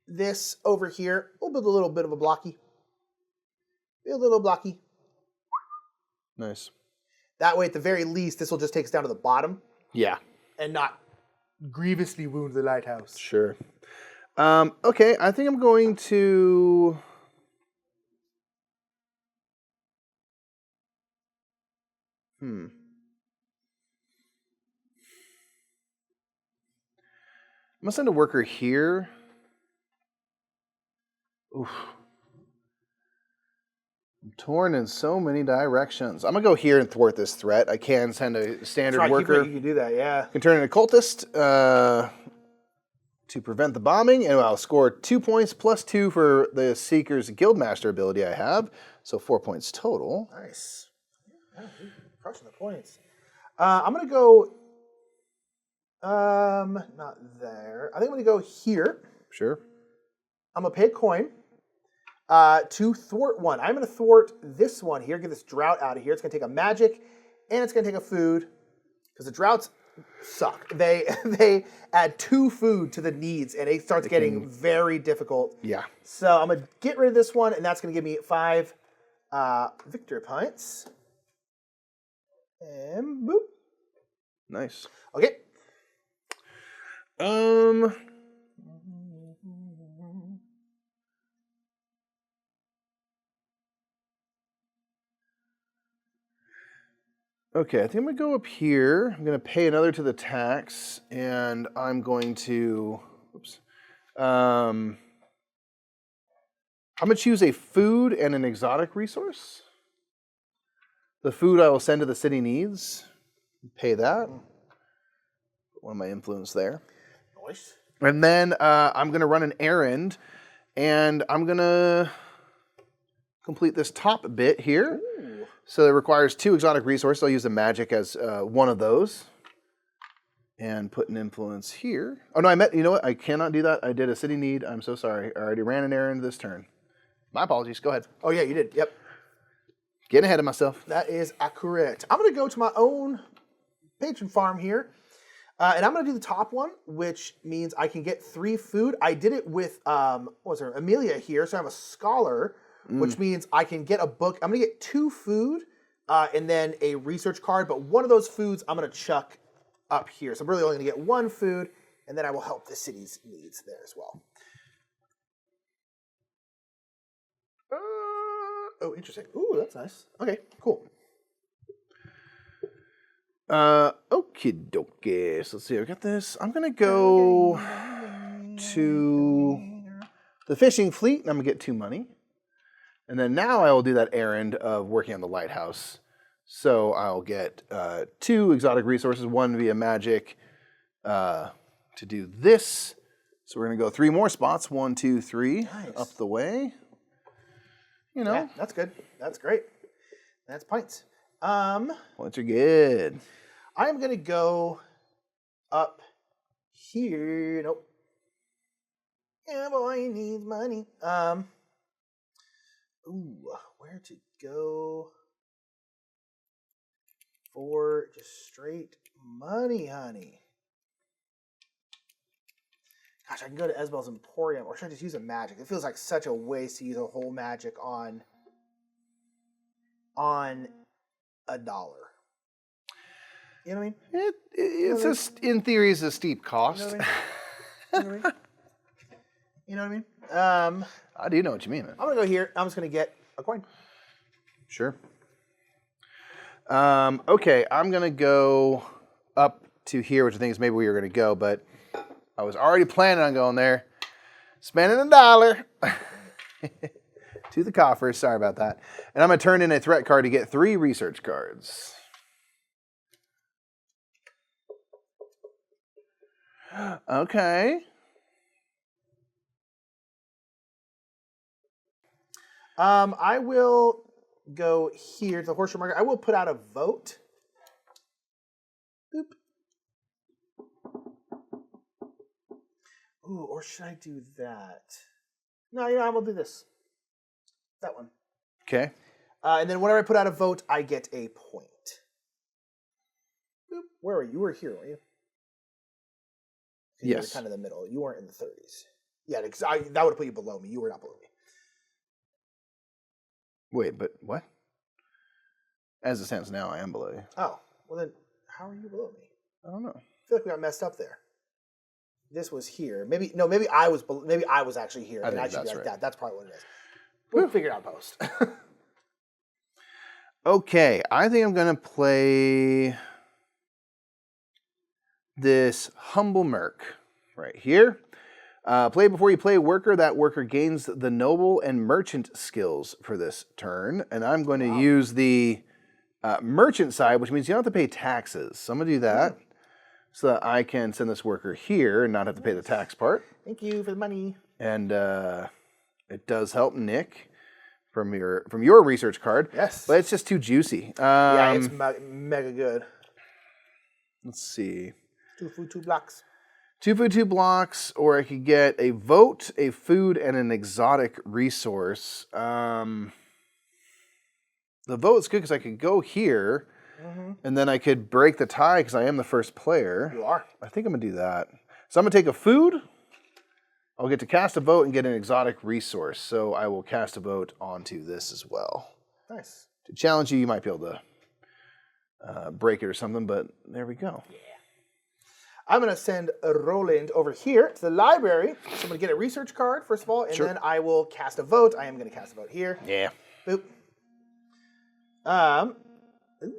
this over here. We'll build a little bit of a blocky. Build a little blocky. Nice. That way, at the very least, this will just take us down to the bottom Yeah. and not grievously wound the lighthouse. Sure. Okay, I think I'm going to... I'm going to send a worker here. Oof. I'm torn in so many directions. I'm going to go here and thwart this threat. I can send a standard Try to keep worker. it, you can do that, yeah. Can turn in a cultist to prevent the bombing, and I'll score 2 points plus 2 for the Seeker's Guildmaster ability I have. So 4 points total. Nice. Yeah, dude, crushing the points. I'm going to go... not there. I think I'm going to go here. Sure. I'm going to pay a coin to thwart one. I'm going to thwart this one here, get this drought out of here. It's going to take a magic, and it's going to take a food, because the droughts suck. They add 2 food to the needs, and it starts getting very difficult. Yeah. So I'm going to get rid of this one, and that's going to give me 5 victor points. And boop. Nice. Okay. Okay, I think I'm going to go up here. I'm going to pay another to the tax, and I'm going to... Oops. I'm going to choose a food and an exotic resource. The food I will send to the city needs. Pay that. Put one of my influence there. Nice. And then I'm going to run an errand, and I'm going to complete this top bit here. Ooh. So it requires 2 exotic resources. I'll use the magic as one of those. And put an influence here. Oh, no, you know what? I cannot do that. I did a city need. I'm so sorry. I already ran an errand this turn. My apologies. Go ahead. Oh, yeah, you did. Yep. Getting ahead of myself. That is accurate. I'm going to go to my own patron farm here. And I'm going to do the top one, which means I can get 3 food. I did it with, Amelia here, so I'm a scholar, which means I can get a book. I'm going to get 2 food and then a research card, but one of those foods I'm going to chuck up here. So I'm really only going to get 1 food, and then I will help the city's needs there as well. Oh, interesting. Ooh, that's nice. Okay, cool. Okie dokie. So let's see. I got this. I'm gonna go to the fishing fleet, and I'm gonna get 2 money. And then now I will do that errand of working on the lighthouse. So I'll get 2 exotic resources, 1 via magic, to do this. So we're gonna go 3 more spots. 1, 2, 3, Nice. up the way. You know, Yeah, that's good. That's great. That's pints. points are good. I am going to go up here. Nope. Yeah, boy needs money. Where to go for just straight money, honey? Gosh, I can go to Esbel's Emporium, or should I just use a magic? It feels like such a waste to use a whole magic on $1. You know what I mean? It's in theory, is a steep cost. You know what I mean? You know what I mean? I do know what you mean, man. I'm gonna go here. I'm just gonna get a coin. Sure. Okay, I'm gonna go up to here, which I think is maybe where you're gonna go, but I was already planning on going there. Spending $1 to the coffers. Sorry about that. And I'm gonna turn in a threat card to get 3 research cards. Okay. I will go here to the horseshoe market. I will put out a vote. Boop. Ooh, or should I do that? No, I will do this. That one. Okay. And then whenever I put out a vote, I get a point. Boop. Where were you? You were here, weren't you? You were Yes. kind of in the middle. You weren't in the 30s. Yeah, because that would have put you below me. You were not below me. Wait, but what? As it stands now, I am below you. Oh, well then, how are you below me? I don't know. I feel like we got messed up there. This was here. Maybe I was. Maybe I was actually here, I and think I should be that's like right. that. That's probably what it is. We'll figure it out post. Okay, I think I'm gonna play this Humble Merc right here. Play before you play worker. That worker gains the noble and merchant skills for this turn. And I'm going to use the merchant side, which means you don't have to pay taxes. So I'm going to do that so that I can send this worker here and not have to pay the tax part. Thank you for the money. And it does help Nick from your research card. Yes. But it's just too juicy. Yeah, it's mega good. Let's see. 2 food, 2 blocks. 2 food, 2 blocks, or I could get a vote, a food, and an exotic resource. The vote's good because I could go here, and then I could break the tie because I am the first player. You are. I think I'm going to do that. So I'm going to take a food. I'll get to cast a vote and get an exotic resource. So I will cast a vote onto this as well. Nice. To challenge you, you might be able to break it or something, but there we go. I'm going to send Roland over here to the library. So I'm going to get a research card, first of all, and then I will cast a vote. I am going to cast a vote here. Yeah. Boop. Ooh.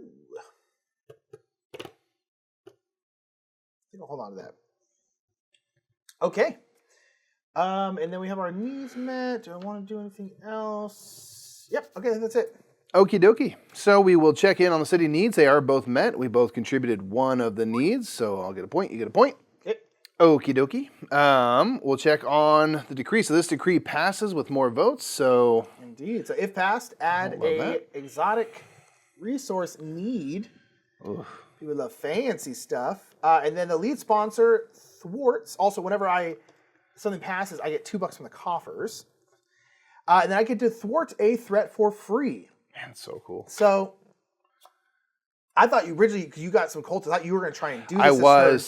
Hold on to that. Okay. And then we have our needs met. Do I want to do anything else? Yep. Okay, that's it. Okie dokie. So we will check in on the city needs. They are both met. We both contributed 1 of the needs, so I'll get a point. You get a point. Okay. Okie dokie. We'll check on the decree. So this decree passes with more votes. So Indeed. So if passed, add a exotic resource need. oof. People love fancy stuff. And then the lead sponsor thwarts. Also, whenever something passes, I get $2 from the coffers. And then I get to thwart a threat for free. Man, it's so cool. So I thought you originally, because you got some cultists, I thought you were going to try and do this.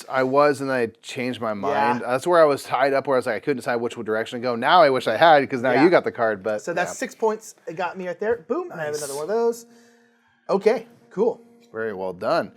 I was, and then I changed my mind. That's where I was tied up, where I was like, I couldn't decide which direction to go. Now I wish I had, because now you got the card. But so that's 6 points. It got me right there. Boom. I have another one of those. Okay, cool. Very well done.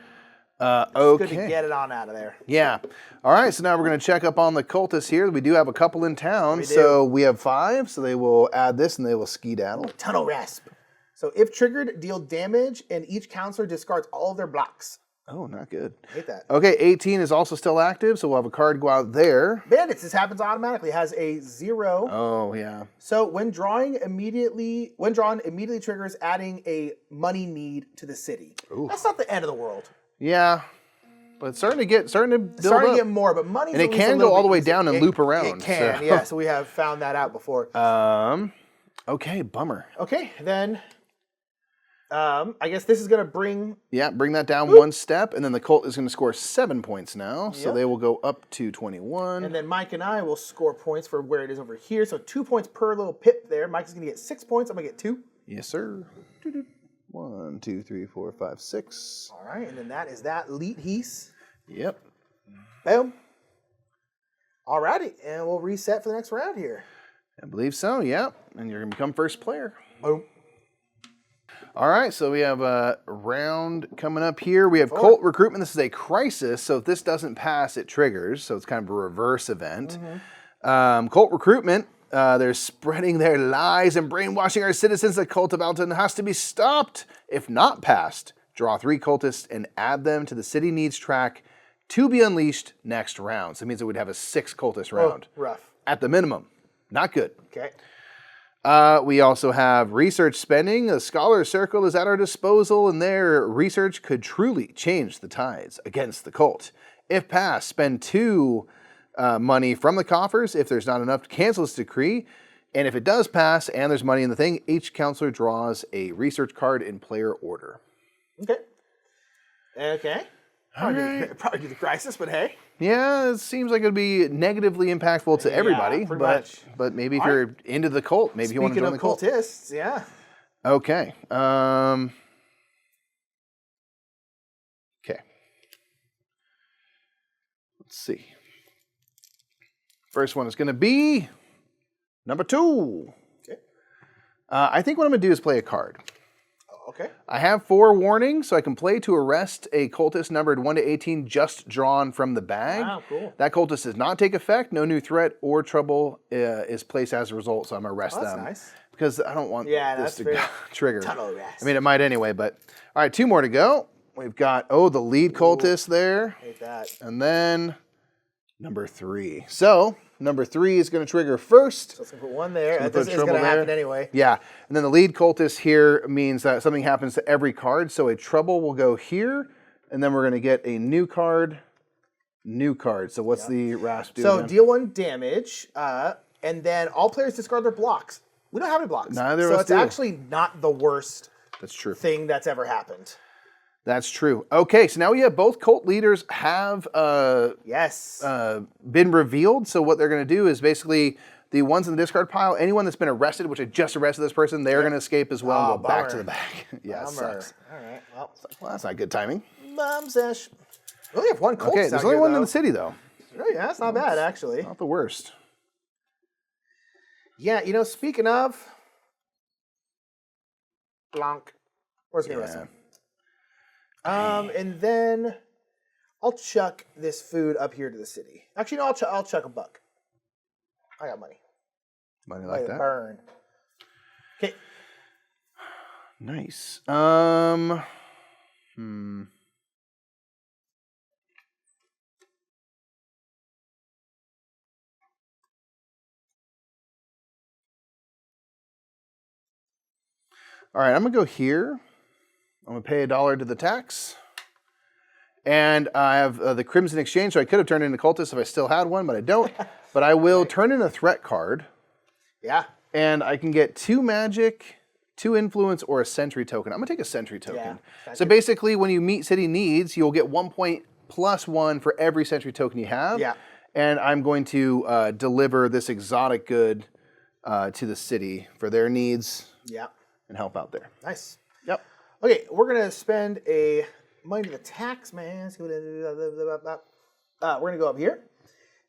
Good to get it on out of there. Yeah. All right, so now we're going to check up on the cultists here. We do have a couple in town. So we have 5, so they will add this, and they will skedaddle. Tunnel Rasp. So if triggered, deal damage, and each counselor discards all of their blocks. Oh, not good. Hate that. Okay, 18 is also still active, so we'll have a card go out there. Bandits, this happens automatically. It has a 0. Oh, yeah. So when drawn, immediately triggers adding a money need to the city. Ooh. That's not the end of the world. Yeah. But it's starting to build Starting up. to get more, but money. And it can go all the way down and loop around. It can, yeah. So we have found that out before. Okay, bummer. Okay, then I guess this is going to bring... Yeah, bring that down 1 step, and then the cult is going to score 7 points now. So they will go up to 21. And then Mike and I will score points for where it is over here. So 2 points per little pip there. Mike's going to get 6 points. I'm going to get 2. Yes, sir. 1, 2, 3, 4, 5, 6. All right, and then that is that. Leet Hees. Yep. Boom. All righty, and we'll reset for the next round here. I believe so, yep. And you're going to become first player. Boom. All right, so we have a round coming up here. We have cult recruitment. This is a crisis, so if this doesn't pass, it triggers. So it's kind of a reverse event. Cult recruitment, they're spreading their lies and brainwashing our citizens. The cult of Alton has to be stopped. If not passed, draw 3 cultists and add them to the city needs track to be unleashed next round. So it means that we'd have a 6 cultist round. Rough. At the minimum. Not good. Okay. We also have research spending. A scholar circle is at our disposal, and their research could truly change the tides against the cult. If passed, spend 2 money from the coffers. If there's not enough, to cancel this decree. And if it does pass and there's money in the thing, each counselor draws a research card in player order. Okay. Okay. Probably do the crisis, but hey. Yeah, it seems like it'd be negatively impactful to everybody. Pretty much. But maybe if you're into the cult, maybe you want to join the cult. Speaking of cultists, yeah. Okay. Okay. Let's see. First one is going to be number 2. Okay. I think what I'm going to do is play a card. Okay. I have 4 warnings, so I can play to arrest a cultist numbered 1 to 18 just drawn from the bag. Wow, cool. That cultist does not take effect. No new threat or trouble is placed as a result, so I'm going to arrest them. That's nice. Because I don't want this to trigger. Tunnel arrest. I mean, it might anyway, but... All right, 2 more to go. We've got, the lead cultist there. Hate that. And then number 3. So, number 3 is going to trigger first. So let's put 1 there. This is going to happen anyway. Yeah. And then the lead cultist here means that something happens to every card. So a trouble will go here. And then we're going to get a new card. New card. So what's the rasp do? So again? deal 1 damage. And then all players discard their blocks. We don't have any blocks. Neither of so us it's do. actually not the worst That's true. thing that's ever happened. That's true. Okay, so now we have both cult leaders have been revealed. So what they're going to do is basically the ones in the discard pile, anyone that's been arrested, which I just arrested this person, they're going to escape as well and go back to the bag. Yeah, sucks. All right. Well, that's not good timing. Bum sesh. We only have 1 cult. Okay, there's only one in the city, though. Oh, yeah, that's not bad, actually. Not the worst. Yeah, speaking of... Blanc. Where's the rest of them? And then I'll chuck this food up here to the city. Actually, no, I'll chuck $1. I got money. Money like that? Burn. Okay. Nice. All right, I'm going to go here. I'm going to pay $1 to the tax. And I have the Crimson Exchange, so I could have turned in a cultist if I still had one, but I don't. But I will turn in a threat card. Yeah. And I can get 2 magic, 2 influence, or a sentry token. I'm going to take a sentry token. Yeah, so basically, when you meet city needs, you'll get 1 point plus 1 for every sentry token you have. Yeah. And I'm going to deliver this exotic good to the city for their needs. Yeah. And help out there. Nice. Yep. Okay, we're going to spend a money to the tax man. We're gonna go up here.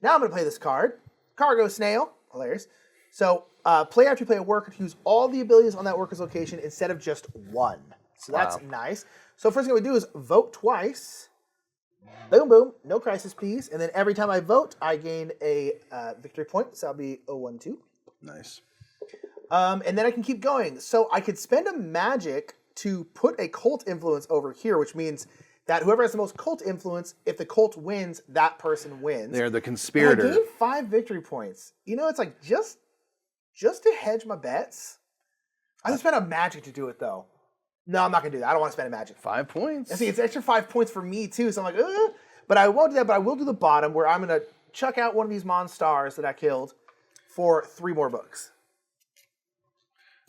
Now I'm gonna play this card. Cargo snail. Hilarious. So play after you play a worker to use all the abilities on that worker's location instead of just one. So that's nice. So first thing we do is vote twice. Boom, boom. No crisis, please. And then every time I vote, I gain a victory point. So that'll be 012. Nice. And then I can keep going. So I could spend a magic to put a cult influence over here, which means that whoever has the most cult influence, if the cult wins, that person wins. They're the conspirator. And I gained 5 victory points. You know, it's like just to hedge my bets. I can spend a magic to do it, though. No, I'm not going to do that. I don't want to spend a magic. 5 points. And see, it's extra 5 points for me, too. So I'm like, ugh. But I won't do that, but I will do the bottom where I'm going to chuck out one of these monstars that I killed for 3 more books.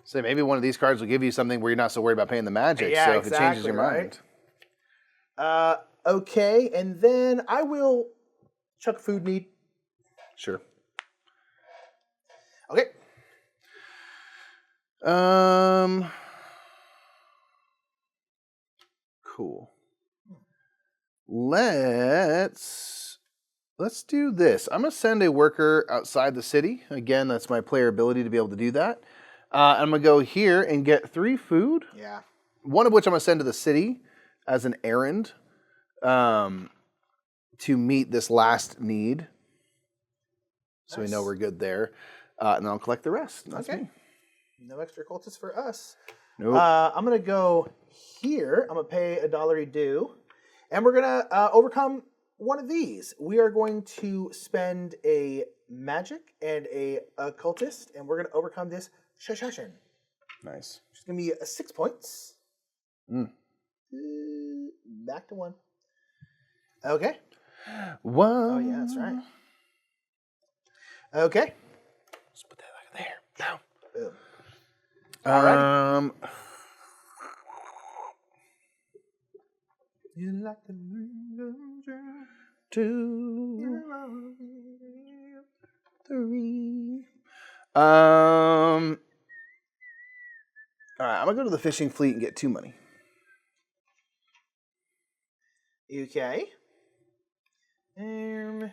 So maybe one of these cards will give you something where you're not so worried about paying the magic. Yeah, so if exactly, it changes your mind. Right? Okay, and then I will chuck food need. Sure. Okay. Cool. Let's do this. I'm gonna send a worker outside the city. Again, that's my player ability to be able to do that. I'm gonna go here and get 3 food. Yeah. One of which I'm gonna send to the city as an errand to meet this last need. So we know we're good there. And then I'll collect the rest. That's me. No extra cultists for us. Nope. I'm going to go here. I'm going to pay $1 due. And we're going to overcome one of these. We are going to spend a magic and a cultist, and we're going to overcome this Shashashin. Nice. It's going to be 6 points. Mm. Back to 1. Okay. 1. Oh, yeah, that's right. Okay. Let's put that like there. Down. Boom. You like the 2, 3. All right, I'm gonna go to the fishing fleet and get 2 money. Okay. Trying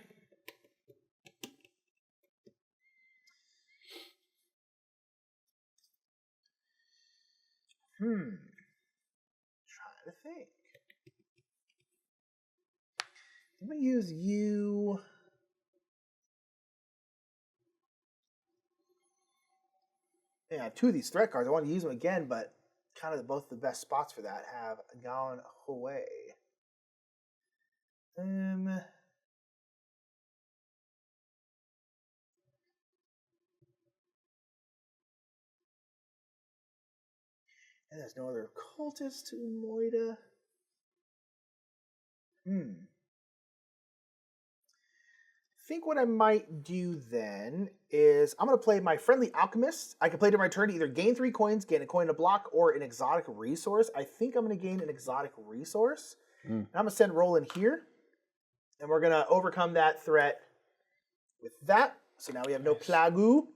to think. I'm gonna use you. Yeah, 2 of these threat cards. I want to use them again, but kind of both the best spots for that have gone away. And there's no other cultist to Moida. I think what I might do then is I'm going to play my Friendly Alchemist. I can play to my turn to either gain 3 coins, gain a coin to block, or an exotic resource. I think I'm going to gain an exotic resource. And I'm going to send Roland here. And we're going to overcome that threat with that. So now we have no Plagu.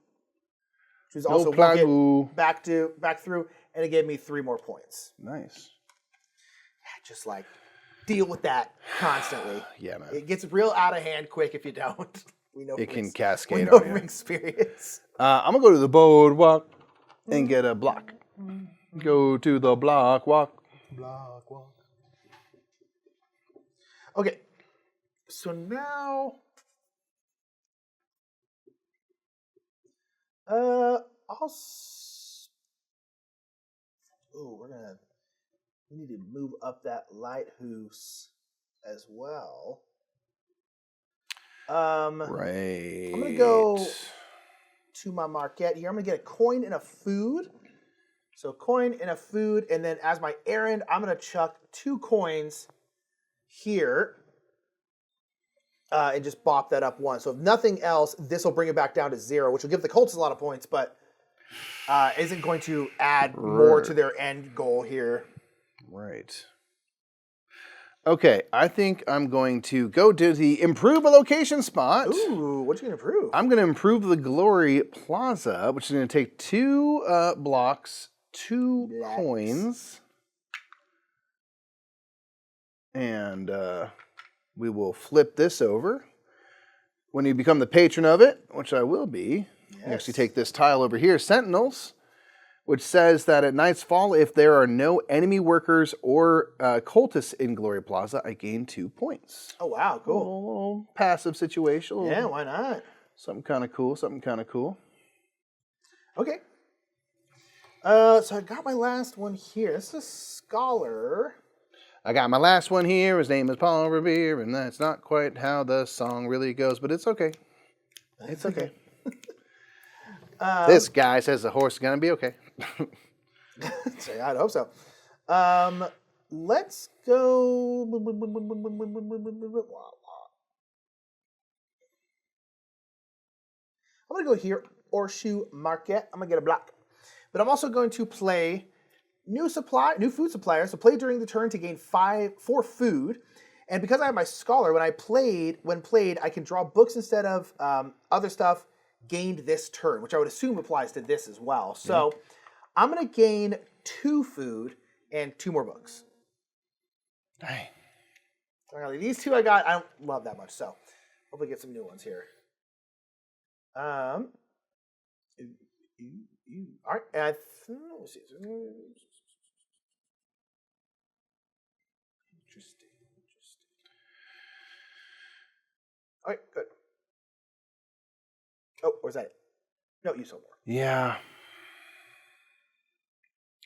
Which is also back through. And it gave me 3 more points. Nice. Just like deal with that constantly. Yeah, man. It gets real out of hand quick if you don't. We know it can cascade. We know from experience. I'm gonna go to the boardwalk and get a block. Go to the block walk. Block walk. Okay. So now we need to move up that light Haus as well. Right. I'm gonna go to my market here. I'm gonna get a coin and a food. So coin and a food, and then as my errand, I'm gonna chuck 2 coins here. And just bop that up 1. So if nothing else, this will bring it back down to 0, which will give the Colts a lot of points, but isn't going to add more to their end goal here. Right. Okay, I think I'm going to go to the improve a location spot. Ooh, what you gonna improve? I'm going to improve the Glory Plaza, which is going to take 2 blocks, 2 coins. And we will flip this over. When you become the patron of it, which I will be, you actually take this tile over here, Sentinels, which says that at Night's Fall, if there are no enemy workers or cultists in Glory Plaza, I gain 2 points. Oh, wow, cool. A little passive situation. Yeah, why not? Something kind of cool, Okay. So I got my last one here. This is a scholar. I got my last one here. His name is Paul Revere, and that's not quite how the song really goes, but it's okay. It's okay. This guy says the horse is going to be okay. I'd hope so. Let's go. I'm going to go here, Horseshoe Market. I'm going to get a block. But I'm also going to play new food supplier. So play during the turn to gain 4 food. And because I have my scholar, when played, I can draw books instead of other stuff gained this turn, which I would assume applies to this as well. So I'm going to gain 2 food and 2 more books. Dang. These 2 I don't love that much, so hopefully get some new ones here. All right, and let's see. Interesting. All right, good. Oh, where's that? No, you sold more. Yeah.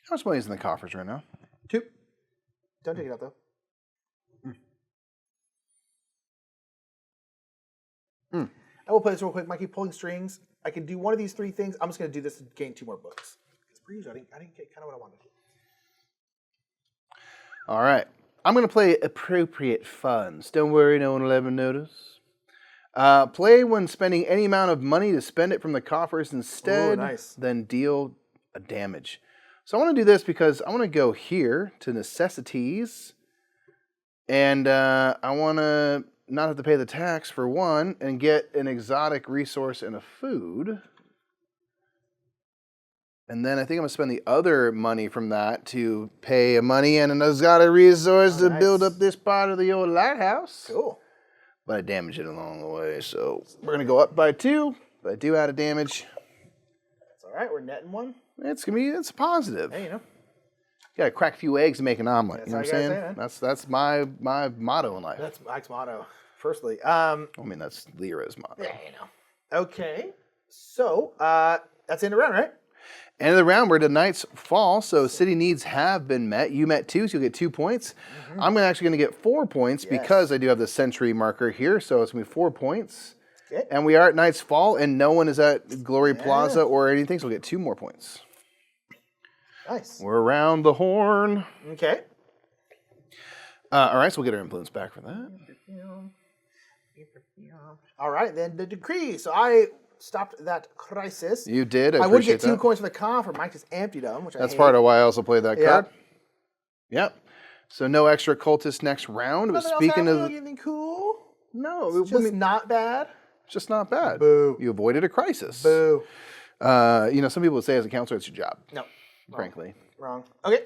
How much money is in the coffers right now? 2. Don't take it out, though. I will play this real quick. Might keep pulling strings. I can do one of these 3 things. I'm just going to do this and gain 2 more books. Because per usual, I didn't get kind of what I wanted. All right. I'm going to play appropriate funds. Don't worry, no one will ever notice. Play when spending any amount of money to spend it from the coffers instead. Ooh, nice. Then deal a damage. So I want to do this because I want to go here to necessities. And I want to not have to pay the tax for one and get an exotic resource and a food. And then I think I'm going to spend the other money from that to pay a money and an exotic resource to build up this part of the old lighthouse. Cool. But I damage it along the way, so we're going to go up by 2, but I do add a damage. That's all right. We're netting 1. It's a positive. Hey, You got to crack a few eggs to make an omelet. You know what I'm saying? That's my motto in life. That's Mike's motto. Firstly, I mean, that's Lyra's motto. Yeah, Okay, so that's the end of the round, right? End of the round, we're to Night's Fall, so city needs have been met. You met 2, so you'll get 2 points. I'm actually going to get 4 points because I do have the century marker here, so it's going to be 4 points. Okay. And we are at Night's Fall, and no one is at Glory Plaza or anything, so we'll get 2 more points. Nice. We're around the horn. Okay. All right, so we'll get our influence back for that. All right, then the decree. So I stopped that crisis. You did. I would get 2 coins for the coffer. Mike just emptied them, which That's part of why I also played that card. Yep. So no extra cultists next round. But speaking of anything cool, no, it's just not bad. It's just not bad. Boo. You avoided a crisis. Boo. Some people would say as a counselor it's your job. No. Frankly. Wrong. Okay.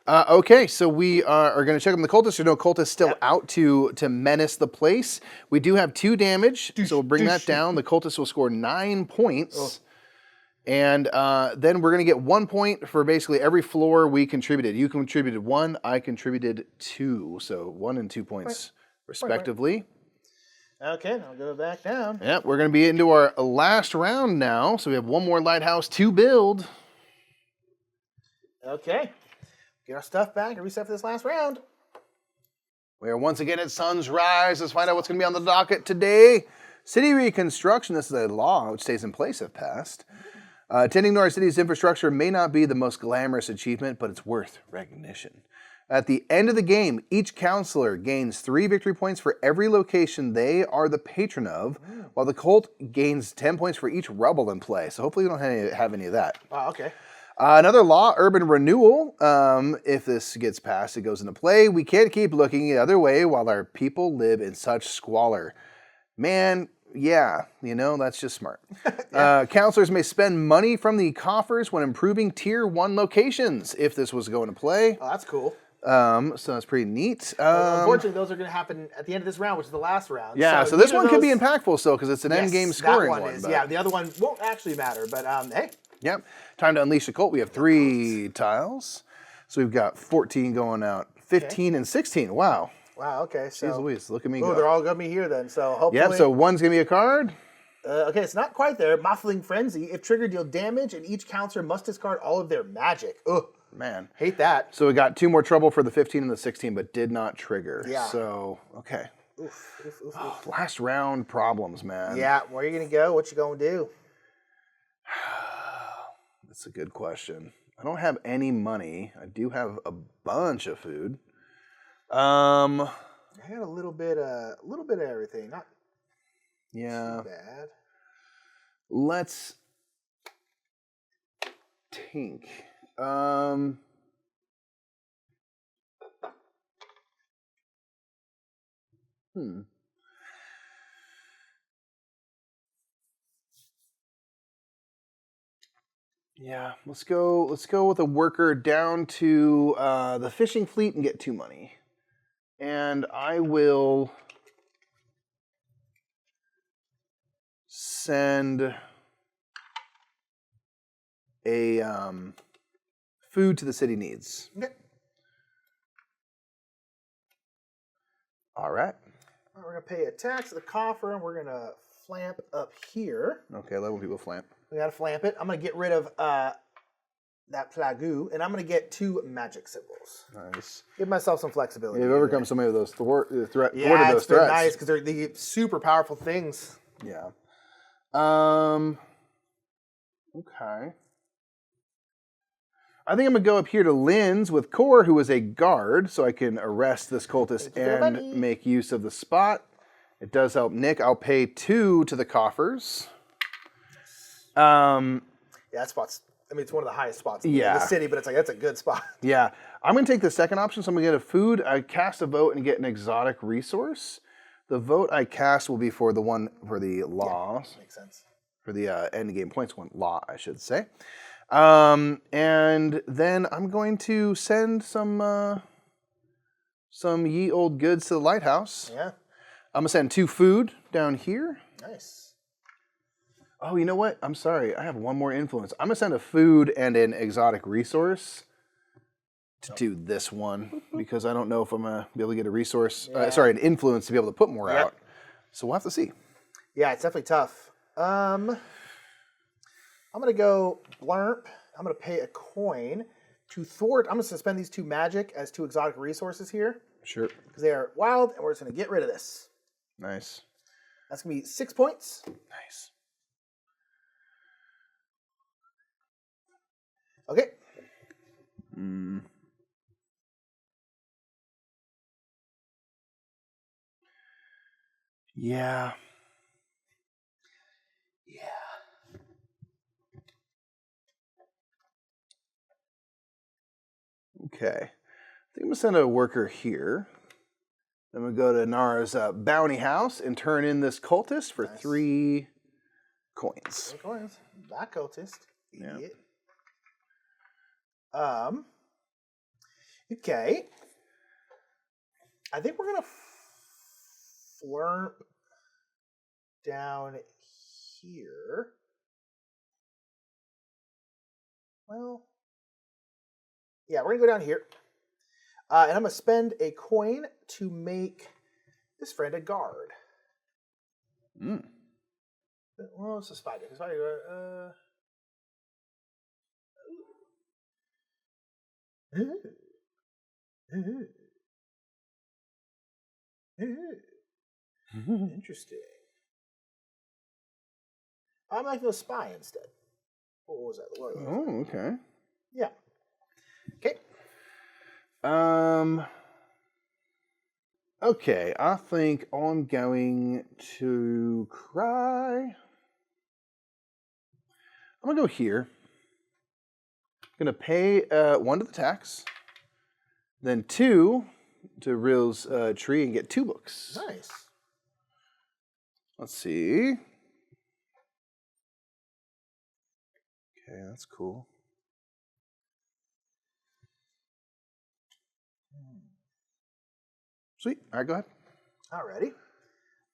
Okay, so we are going to check on the cultists. There's no cultists still out to menace the place. We do have 2 damage, so we'll bring that down. The cultists will score 9 points. Oh. And then we're going to get 1 point for basically every floor we contributed. You contributed 1, I contributed 2. So 1 and 2 points respectively. Okay, I'll go back down. Yep, we're going to be into our last round now. So we have 1 more lighthouse to build. Okay. Get our stuff back and reset for this last round. We are once again at Sun's Rise. Let's find out what's going to be on the docket today. City reconstruction. This is a law which stays in place if passed. Attending to our city's infrastructure may not be the most glamorous achievement, but it's worth recognition. At the end of the game, each councilor gains 3 victory points for every location they are the patron of, while the cult gains 10 points for each rebel in play. So hopefully we don't have any of that. Oh, okay. Another law, urban renewal. If this gets passed, it goes into play. We can't keep looking the other way while our people live in such squalor. Man, yeah, that's just smart. Councilors may spend money from the coffers when improving Tier 1 locations, if this was going to play. Oh, that's cool. So that's pretty neat. Unfortunately, those are going to happen at the end of this round, which is the last round. Yeah, so this neither one of could be those- impactful still because it's an end game Yes, scoring that one. one. Is, but- yeah, the other one won't actually matter, but hey. Yep. Time to unleash the cult. We have 3 tiles. So we've got 14 going out, 15 and 16. Wow. Wow, okay. So, Jeez Louise, look at me oh, go. they're all going to be here then. So hopefully. Yep, so one's going to be a card. Okay, it's not quite there. Muffling Frenzy. If triggered, deal damage, and each counselor must discard all of their magic. Ugh. Man. Hate that. So we got 2 more trouble for the 15 and the 16, but did not trigger. Yeah. So, okay. Oof, oof, oof, Oh, oof. last round problems, man. Yeah, where are you going to go? What you going to do? That's a good question. I don't have any money. I do have a bunch of food. I got a little bit of everything. Not Yeah. too bad. Let's think. Yeah, let's go with a worker down to the fishing fleet and get 2 money. And I will send a food to the city needs. Okay. All right. We're going to pay a tax to the coffer, and we're going to flamp up here. Okay, I love when people flamp. We got to flamp it. I'm going to get rid of that plagu, and I'm going to get 2 magic symbols. Nice. Give myself some flexibility. You've overcome so many of those thwarted Yeah, those it's been threats. nice because they're super powerful things. Yeah. Okay. I think I'm gonna go up here to Lynn's with Core, who is a guard, so I can arrest this cultist Thank you for and money. make use of the spot. It does help Nick. I'll pay 2 to the coffers. Yeah, that spot's. I mean, it's one of the highest spots in Yeah. the city, but it's like that's a good spot. Yeah, I'm gonna take the second option. So I'm gonna get a food. I cast a vote and get an exotic resource. The vote I cast will be for the one for the laws. Makes sense. For the end game points one law, I should say. And then I'm going to send some ye old goods to the lighthouse. Yeah. I'm gonna send 2 food down here. Nice. Oh, you know what? I'm sorry. I have one more influence. I'm gonna send a food and an exotic resource to do this one because I don't know if I'm gonna be able to get a resource. An influence to be able to put more out. So we'll have to see. Yeah, it's definitely tough. I'm gonna go blurp. I'm gonna pay a coin to thwart. I'm gonna suspend these 2 magic as 2 exotic resources here Sure. because they are wild, and we're just gonna get rid of this. Nice. That's gonna be 6 points. Nice. Okay. Yeah. Okay. I think I'm going to send a worker here. Then we'll go to Nara's bounty house and turn in this cultist for 3 coins. 3 coins. Black cultist. Yeah. Idiot. Okay. I think we're gonna flurp down here. Well, yeah, we're gonna go down here, and I'm gonna spend a coin to make this friend a guard. Well, it's a spider. Interesting. I'm making a spy instead. What was that? What was that? Oh, okay. Yeah. Okay. Okay, I think I'm going to cry. I'm gonna go here. I'm gonna pay 1 to the tax, then 2 to Rill's tree and get 2 books. Nice. Let's see. Okay, that's cool. Sweet. All right, go ahead. Alrighty.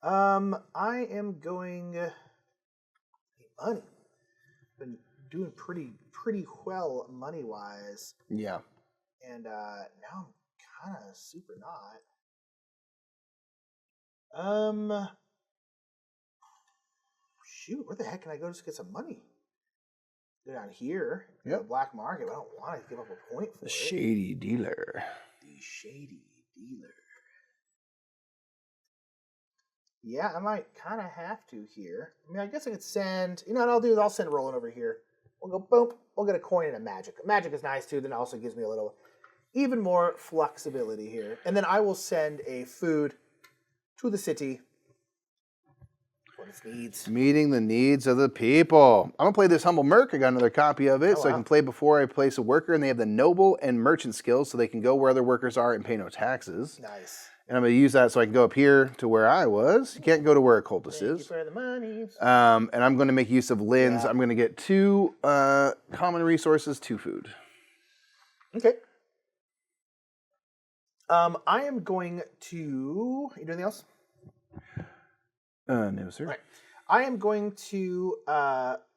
I am going money. Been doing pretty well money wise, Yeah. and now I'm kind of super not. Shoot, where the heck can I go just get some money? Go down here, Yep. the black market. But I don't want to give up a point for The it. shady dealer. The shady dealer. Yeah, I might kind of have to here. I mean, I guess I could send. You know what I'll do? I'll send Roland over here. We'll go boom. We'll get a coin and a magic. Magic is nice too. Then it also gives me a little, even more flexibility here. And then I will send a food to the city for its needs. Meeting the needs of the people. I'm gonna play this Humble Merc. I got another copy of it, Oh, so I wow. can play before I place a worker, and they have the noble and merchant skills, so they can go where other workers are and pay no taxes. Nice. And I'm gonna use that so I can go up here to where I was. You can't go to where a cultist Thank you is. for the money. And I'm gonna make use of Lynn's. Yeah. I'm gonna get 2 common resources, 2 food. Okay. I am going to. You do anything else? No, sir. Right. I am going to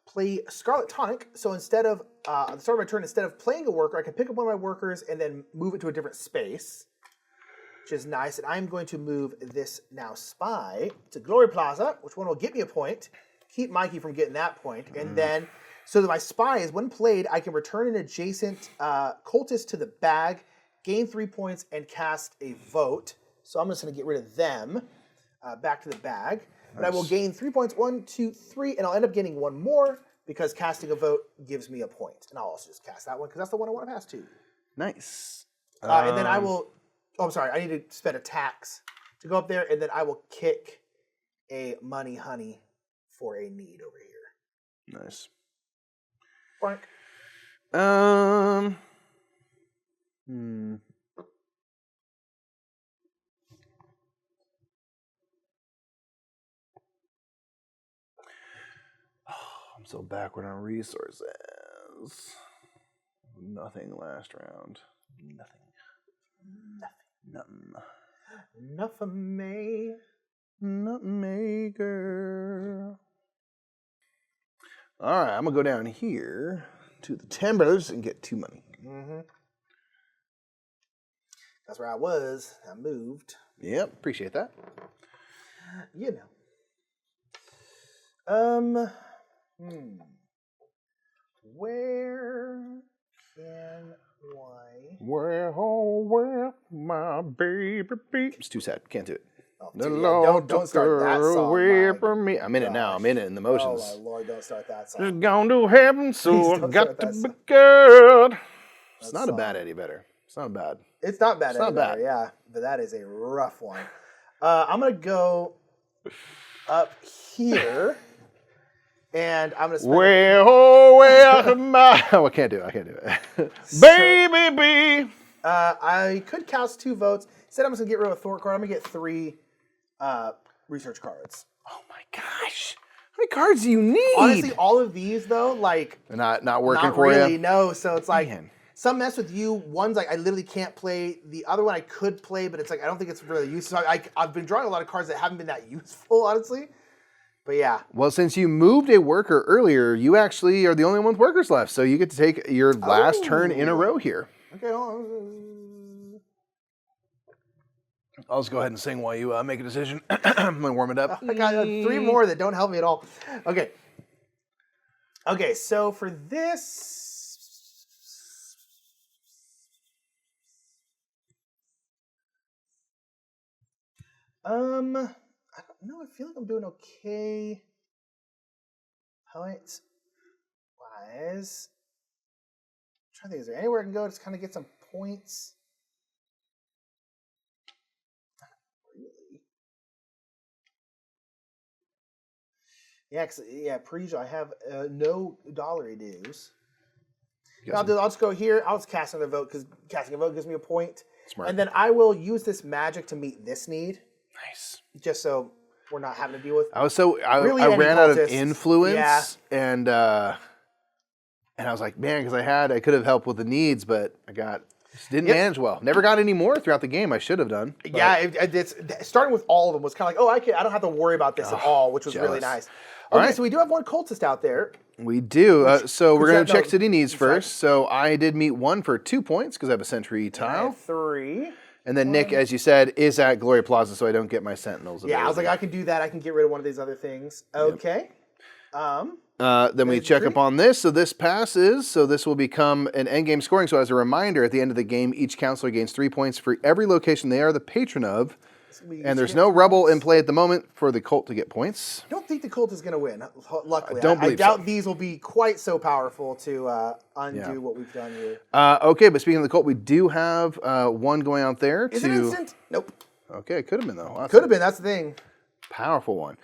play Scarlet Tonic. So instead of at the start of my turn, instead of playing a worker, I can pick up one of my workers and then move it to a different space, which is nice. And I'm going to move this now spy to Glory Plaza, which one will get me a point, keep Mikey from getting that point, and then so that my spies, when played, I can return an adjacent cultist to the bag, gain 3 points, and cast a vote. So I'm just going to get rid of them back to the bag. But I will gain 3 points, 1, 2, 3, and I'll end up getting one more because casting a vote gives me a point. And I'll also just cast that one because that's the one I want to pass to. Nice. And then I will, I'm sorry, I need to spend a tax to go up there, and then I will kick a money honey for a need over here. Nice. Frank. I'm so backward on resources. Nothing last round. Nothing. Enough for me. Nutmaker. All right, I'm gonna go down here to the Timbers and get 2 money. Mm-hmm. That's where I was. I moved. Yep, appreciate that. You know. Where can I? Well, my baby be. It's too sad. Can't do it. Oh, The dude, Lord don't took start that her song. away my from me. I'm in it now. gosh. I'm in it in the motions. Oh my Lord! Don't start that Just song. gone to heaven, so Please I don't got start to that be song. good. It's That not a song. bad Eddie Vedder. It's not bad. It's not bad. It's not anymore, bad. Yeah, but that is a rough one. I'm gonna go up here, and I'm gonna spend. My... Oh, I can't do it. I can't do it. Baby B. I could cast 2 votes. Instead, I'm just gonna get rid of a Thor card. I'm gonna get 3 research cards. Oh my gosh. How many cards do you need? Honestly, all of these though, like They're not working not for really. you? No, so it's like Man. some mess with you. One's like I literally can't play. The other one I could play, but it's like I don't think it's really useful. So I've been drawing a lot of cards that haven't been that useful, honestly. But yeah, Well, since you moved a worker earlier, you actually are the only one with workers left. So you get to take your last turn in a row here. okay. Hold on. I'll just go ahead and sing while you make a decision. I'm going to warm it up. I got 3 more that don't help me at all. Okay. Okay, so for this, I don't know. I feel like I'm doing okay. Points wise, I'm trying to think. Is there anywhere I can go to kind of get some points? Not really. Yeah, per usual, I have no dollary dues. I'll just go here. I'll just cast another vote because casting a vote gives me a point. Smart. And then I will use this magic to meet this need, Nice. just so we're not having to deal with. I Really I any ran out of cultists. influence, Yeah. and I was like, man, because I could have helped with the needs, but I got Just didn't manage well. Never got any more throughout the game. I should have done. But. Yeah, it's starting with all of them was kind of like, I don't have to worry about this at all, which was really nice. Okay, so we do have one cultist out there. We do. So we're going to check city needs first. So I did meet 1 for 2 points because I have a sentry tile. 3. And then Nick, as you said, is at Gloria Plaza, so I don't get my sentinels. Yeah, I was like, I can do that. I can get rid of one of these other things. Okay. Then we check up on this. So this passes. So this will become an endgame scoring. So as a reminder, at the end of the game, each counselor gains 3 points for every location they are the patron of. And there's no rebel in play at the moment for the cult to get points. I don't think the cult is going to win, luckily. I doubt these will be quite so powerful to undo what we've done here. Okay, but speaking of the cult, we do have one going out there. Is it instant? Nope. Okay, could have been, though. Could have been, that's the thing. Powerful one.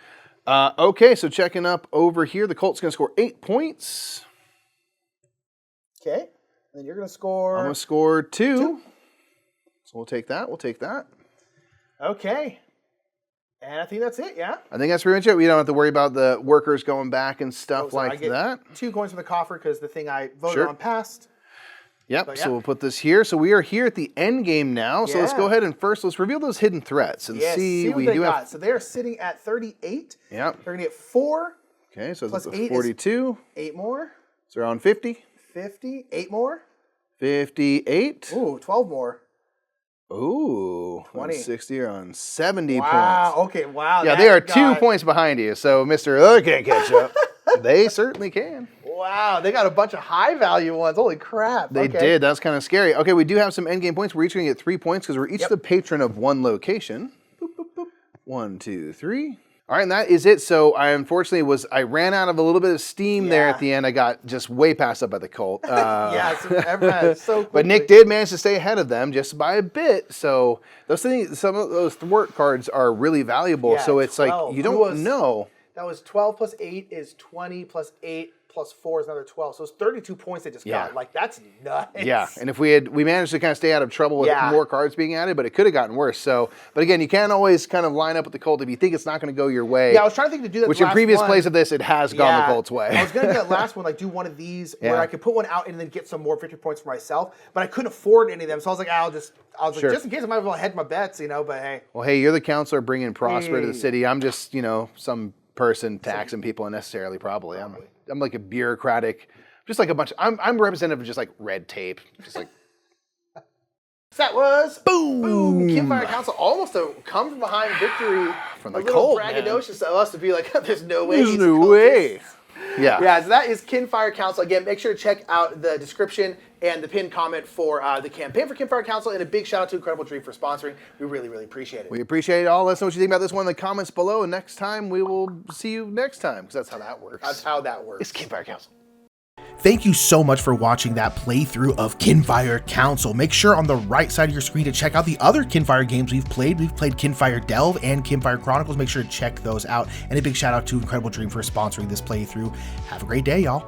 Okay, so checking up over here, the cult's going to score 8 points. Okay, and then you're going to score... I'm going to score 2. So we'll take that. Okay. And I think that's it, yeah? I think that's pretty much it. We don't have to worry about the workers going back and stuff like that. 2 coins from the coffer because the thing I voted on passed. Yep, so we'll put this here. So we are here at the end game now. So let's go ahead and let's reveal those hidden threats and see what they got. So they're sitting at 38. Yep. They're going to get 4. Okay, so plus that's 8 42. 8 more. So they're on 50. 50. 8 more. 58. Ooh, 12 more. Ooh, 160 or on 70 points. Wow, okay, wow. Yeah, they are 2 points behind you, so Mr. Other can't catch up. They certainly can. Wow, they got a bunch of high value ones. Holy crap. They did. That's kind of scary. Okay, we do have some endgame points. We're each going to get 3 points because we're each the patron of one location. Boop, boop, boop. 1, 2, 3. All right, and that is it. So I unfortunately I ran out of a little bit of steam there at the end. I got just way passed up by the cult. So quickly. But Nick did manage to stay ahead of them just by a bit. So those things, some of those thwart cards are really valuable. So it's 12. Like you don't know. That was 12 plus 8 is 20 plus 8 plus 4 is another 12. So it's 32 points they just got. Like, that's nuts. Yeah, and if we managed to kind of stay out of trouble with more cards being added, but it could have gotten worse. So, but again, you can't always kind of line up with the cult if you think it's not going to go your way. Yeah, I was trying to think to do that. Which in previous plays of this, it has gone the cult's way. I was going to do that last one, like do one of these where I could put one out and then get some more victory points for myself, but I couldn't afford any of them. So I was like, just in case I might as well hedge my bets, but hey. Well, hey, you're the counselor bringing prosper to the city. I'm just, some person taxing people unnecessarily, probably. I'm like a bureaucratic, just like a bunch. I'm representative of just like red tape, just like. That was boom. Kinfire Council almost a come from behind victory from the cult. Braggadocious of us to be like, there's no way. There's no way. Yeah. So that is Kinfire Council. Again, make sure to check out the description and the pinned comment for the campaign for Kinfire Council. And a big shout out to Incredible Dream for sponsoring. We really, really appreciate it. We appreciate it all. Let us know what you think about this one in the comments below. And next time, we will see you next time, because that's how that works. That's how that works. It's Kinfire Council. Thank you so much for watching that playthrough of Kinfire Council. Make sure on the right side of your screen to check out the other Kinfire games we've played. We've played Kinfire Delve and Kinfire Chronicles. Make sure to check those out. And a big shout out to Incredible Dream for sponsoring this playthrough. Have a great day, y'all.